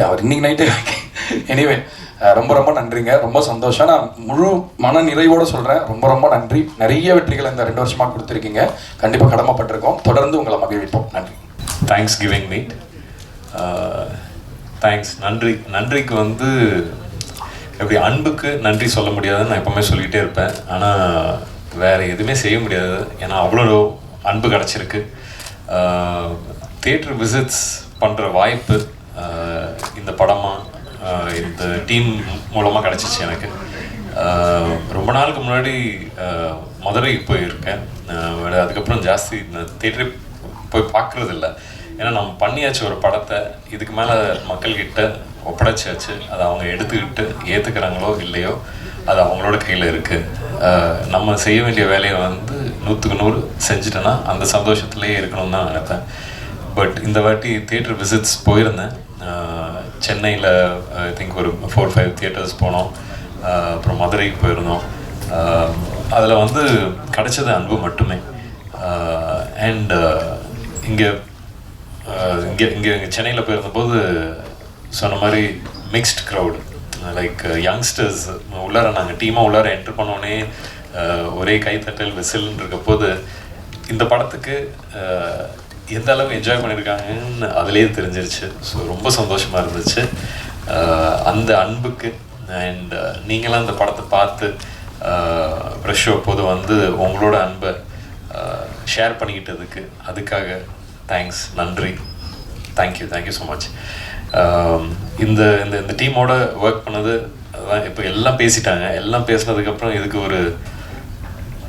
அவர் இன்னைக்கு நைட்டே எனிவே ரொம்ப ரொம்ப நன்றிங்க. ரொம்ப சந்தோஷம். நான் முழு மன நிறைவோடு சொல்கிறேன், ரொம்ப ரொம்ப நன்றி. நிறைய வெற்றிகளை இந்த 2 வருஷமாக கொடுத்துருக்கீங்க. கண்டிப்பாக கடமைப்பட்டிருக்கோம். தொடர்ந்து உங்களை மகிழ்விப்போம். நன்றி. Thanks giving me. தேங்க்ஸ். நன்றிக்கு வந்து எப்படி அன்புக்கு நன்றி சொல்ல முடியாதுன்னு நான் எப்போவுமே சொல்லிகிட்டே இருப்பேன். ஆனால் வேறு எதுவுமே செய்ய முடியாது. ஏன்னா அவ்வளோ அன்பு கிடச்சிருக்கு. தியேட்டர் விசிட்ஸ் பண்ணுற வாய்ப்பு இந்த படமாக இந்த டீம் மூலமாக கிடச்சிச்சு எனக்கு. ரொம்ப நாளுக்கு முன்னாடி மதுரைக்கு போயிருக்கேன். அதுக்கப்புறம் ஜாஸ்தி தியேட்டரே போய் பார்க்குறதில்ல. ஏன்னா நம்ம பண்ணியாச்சு ஒரு படத்தை, இதுக்கு மேலே மக்கள்கிட்ட ஒப்படைச்சாச்சு. அதை அவங்க எடுத்துக்கிட்டு ஏற்றுக்கிறாங்களோ இல்லையோ அது அவங்களோட கையில் இருக்குது. நம்ம செய்ய வேண்டிய வேலையை வந்து 100க்கு 100 செஞ்சுட்டேன்னா அந்த சந்தோஷத்துலேயே இருக்கணும்னு தான் நினைப்பேன். பட் இந்த வாட்டி தியேட்டர் விசிட்ஸ் போயிருந்தேன். சென்னையில் ஐ திங்க் ஒரு 4-5 தியேட்டர்ஸ் போனோம். அப்புறம் மதுரைக்கு போயிருந்தோம். அதில் வந்து கிடைச்சது அன்பு மட்டுமே. அண்ட் இங்கே சென்னையில் போயிருந்தபோது சொன்ன மாதிரி மிக்ஸ்ட் க்ரௌடு, லைக் யங்ஸ்டர்ஸ் உள்ளார நாங்கள் டீமாக உள்ளார என்ட்ரு பண்ணோடனே ஒரே கைத்தட்டல் விசில்னு இருக்க போது இந்த படத்துக்கு எந்த அளவுக்கு என்ஜாய் பண்ணியிருக்காங்கன்னு அதிலே தெரிஞ்சிருச்சு. ஸோ ரொம்ப சந்தோஷமாக இருந்துச்சு அந்த அன்புக்கு. அண்ட் நீங்களாம் அந்த படத்தை பார்த்து ப்ரெஷ் ஷோ போது வந்து உங்களோட அன்பை ஷேர் பண்ணிக்கிட்டதுக்கு அதுக்காக தேங்க்ஸ், நன்றி. Thank you so much. இந்த இந்த இந்த டீமோட ஒர்க் பண்ணது இப்போ எல்லாம் பேசிட்டாங்க. எல்லாம் பேசினதுக்கப்புறம் இதுக்கு ஒரு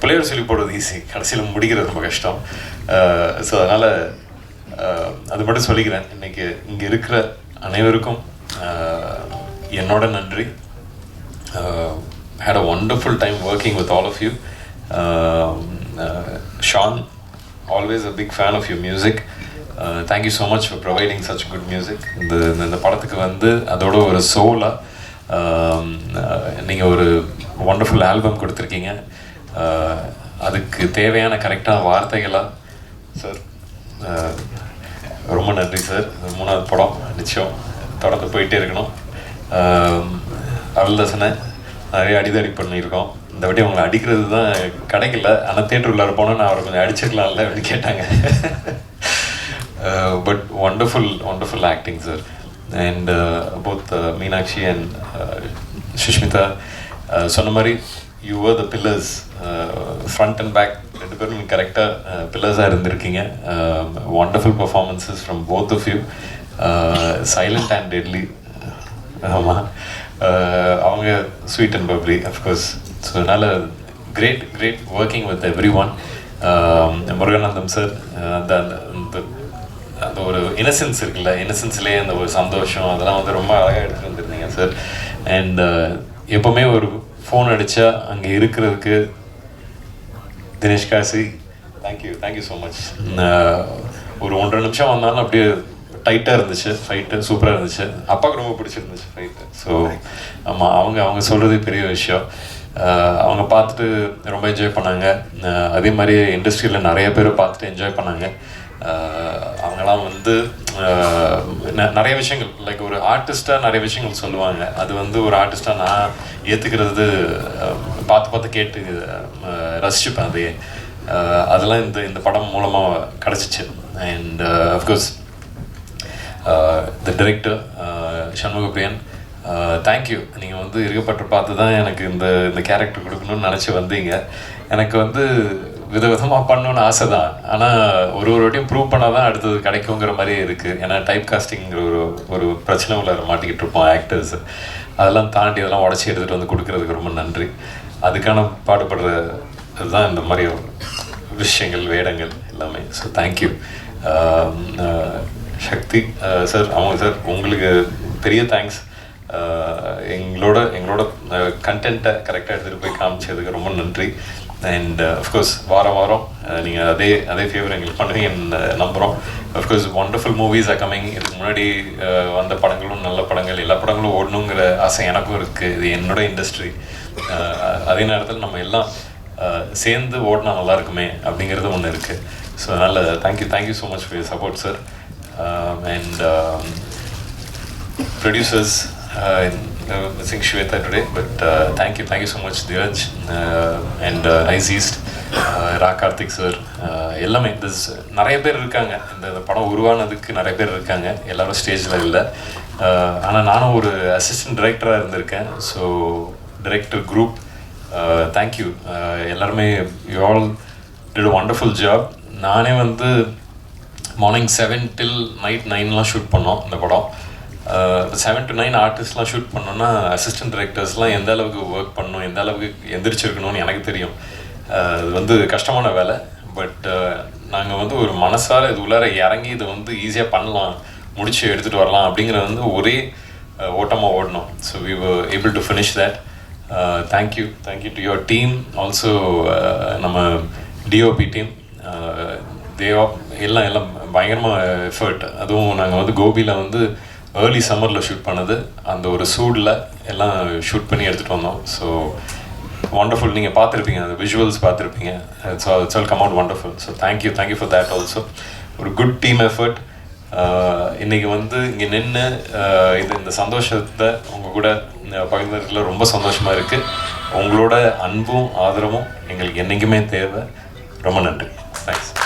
பிள்ளையோட சொல்லி போடுறது ஈஸி, கடைசியில் முடிக்கிறது ரொம்ப கஷ்டம். ஸோ அதனால் அது மட்டும் சொல்லிக்கிறேன். இன்றைக்கி இங்கே இருக்கிற அனைவருக்கும் என்னோட நன்றி. had a wonderful time working with all of you. Sean, always a big fan of your music. Thank you so much for providing such good music. இந்த படத்துக்கு வந்து அதோட ஒரு சோலாக நீங்கள் ஒரு ஒண்டர்ஃபுல் ஆல்பம் கொடுத்துருக்கீங்க. அதுக்கு தேவையான கரெக்டான வார்த்தைகளாக சார் ரொம்ப நன்றி சார். 3வது படம் நிச்சயம் தொடர்ந்து போயிட்டே இருக்கணும். அவள்தாசனை நிறைய அடிதடி பண்ணியிருக்கோம். இந்த வாட்டி அவங்களை அடிக்கிறது தான் கிடைக்கல. ஆனால் தேட்டர் உள்ளார போனால் நான் அவரை கொஞ்சம் அடிச்சிருக்கலாம்ல அப்படின்னு கேட்டாங்க. But wonderful acting sir. And both Meenakshi and Sushmita சொன்ன மாதிரி you were the pillars, front and back 2 பேரும் கரெக்டாக பில்லர்ஸாக இருந்திருக்கீங்க. Wonderful performances from both of you. Silent and deadly. ஆமாம், அவங்க sweet and bubbly of course. So அதனால் great working with every one. Muruganandam sir, அந்த அந்த ஒரு இன்னசென்ஸ் இருக்குல்ல, இன்னசென்ஸ்லேயே அந்த ஒரு சந்தோஷம், அதெல்லாம் வந்து ரொம்ப அழகாக எடுத்துகிட்டு வந்துருந்தீங்க சார். அண்ட் எப்போவுமே ஒரு ஃபோன் அடித்தா அங்கே இருக்கிறதுக்கு Dinesh Kasi, thank you so much. ஒரு 1.5 நிமிஷம் வந்தாலும் அப்படியே டைட்டாக இருந்துச்சு ஃபைட்டு, சூப்பராக இருந்துச்சு. அப்பாவுக்கு ரொம்ப பிடிச்சிருந்துச்சு ஃபைட்டு. ஸோ ஆமாம், அவங்க சொல்கிறது பெரிய விஷயம். அவங்க பார்த்துட்டு ரொம்ப என்ஜாய் பண்ணாங்க. அதே மாதிரி இண்டஸ்ட்ரியில் நிறைய பேர் பார்த்துட்டு என்ஜாய் பண்ணாங்க. அவங்களாம் வந்து நிறைய விஷயங்கள் லைக் ஒரு ஆர்டிஸ்ட்டாக நிறைய விஷயங்கள் சொல்லுவாங்க. அது வந்து ஒரு ஆர்டிஸ்ட்டாக நான் ஏற்றுக்கிறது, பார்த்து கேட்டு ரசிச்சுப்பேன். அதையே அதெல்லாம் இந்த படம் மூலமாக கிடச்சிச்சு. And of course the director Shanmugapriyan, thank you. நீங்கள் வந்து இருக்கப்பட்டு பார்த்து தான் எனக்கு இந்த கேரக்டர் கொடுக்கணும்னு நினச்சி வந்தீங்க. எனக்கு வந்து விதவிதமாக பண்ணணுன்னு ஆசை தான். ஆனால் ஒரு வாட்டியும் ப்ரூவ் பண்ணால் தான் அடுத்தது கிடைக்குங்கிற மாதிரி இருக்குது. ஏன்னா டைப் காஸ்டிங்கிற ஒரு பிரச்சனை உள்ள மாட்டிக்கிட்டு இருப்போம் ஆக்டர்ஸ். அதெல்லாம் தாண்டி அதெல்லாம் உடச்சி எடுத்துகிட்டு வந்து கொடுக்குறதுக்கு ரொம்ப நன்றி. அதுக்கான பாடுபடுறது தான் இந்த மாதிரி விஷயங்கள், வேடங்கள் எல்லாமே. So thank you. சக்தி சார், அவங்க சார், உங்களுக்கு பெரிய தேங்க்ஸ். எங்களோட கண்டென்ட்டை கரெக்டாக எடுத்துகிட்டு போய் காமிச்சதுக்கு ரொம்ப நன்றி. அண்ட் அஃப்கோர்ஸ் வாரம் நீங்கள் அதே ஃபேவர் எங்களுக்கு பண்ணுவீங்கன்னு நம்புகிறோம். Of course wonderful movies are coming. இதுக்கு முன்னாடி வந்த படங்களும் நல்ல படங்கள், எல்லா படங்களும் ஓடணுங்கிற ஆசை எனக்கும் இருக்குது. இது என்னோட இண்டஸ்ட்ரி. அதே நேரத்தில் நம்ம எல்லாம் சேர்ந்து ஓடினா நல்லா இருக்குமே அப்படிங்கிறது ஒன்று இருக்குது. ஸோ அதனால் thank you so much for your support sir. And producers missing Shweta today, but thank you so much Dheeraj and Rise East, Ra Karthik sir, எல்லாமே நிறைய பேர் இருக்காங்க. இந்த படம் உருவானதுக்கு நிறைய பேர் இருக்காங்க, எல்லாரும் ஸ்டேஜில் இல்லை. ஆனால் நானும் ஒரு அசிஸ்டன்ட் டைரக்டராக இருந்திருக்கேன். ஸோ டைரக்டர் குரூப், தேங்க்யூ எல்லாருமே. You all did a wonderful job. நானே வந்து மார்னிங் 7 till நைட் 9 ஷூட் பண்ணோம் இந்த படம். 7 to 9 ஆர்டிஸ்ட்லாம் ஷூட் பண்ணோன்னா அசிஸ்டன்ட் டைரக்டர்ஸ்லாம் எந்த அளவுக்கு ஒர்க் பண்ணணும், எந்த அளவுக்கு எந்திரிச்சிருக்கணும்னு எனக்கு தெரியும். அது வந்து கஷ்டமான வேலை. பட் நாங்கள் வந்து ஒரு மனசார இது உள்ளார இறங்கி இதை வந்து ஈஸியாக பண்ணலாம், முடிச்சு எடுத்துகிட்டு வரலாம் அப்படிங்கிறது வந்து ஒரே ஓட்டமாக ஓடணும். So we were able to finish that. Thank you to your team also. நம்ம டிஓபி டீம் எல்லாம் பயங்கரமாக எஃபர்ட். அதுவும் நாங்கள் வந்து கோபியில் வந்து ஏர்லி சம்மரில் ஷூட் பண்ணது, அந்த ஒரு சூடில் எல்லாம் ஷூட் பண்ணி எடுத்துகிட்டு வந்தோம். So wonderful. நீங்கள் பார்த்துருப்பீங்க, அந்த விஷுவல்ஸ் பார்த்துருப்பீங்க. It's all come out wonderful. So thank you for that also. ஒரு குட் டீம் எஃபர்ட். இன்றைக்கி வந்து இங்கே நின்று இந்த சந்தோஷத்தை உங்கள் கூட பகிர்ந்ததுல ரொம்ப சந்தோஷமாக இருக்குது. உங்களோட அன்பும் ஆதரவும் எங்களுக்கு என்றைக்குமே தேவை. ரொம்ப நன்றி. தேங்க்ஸ்.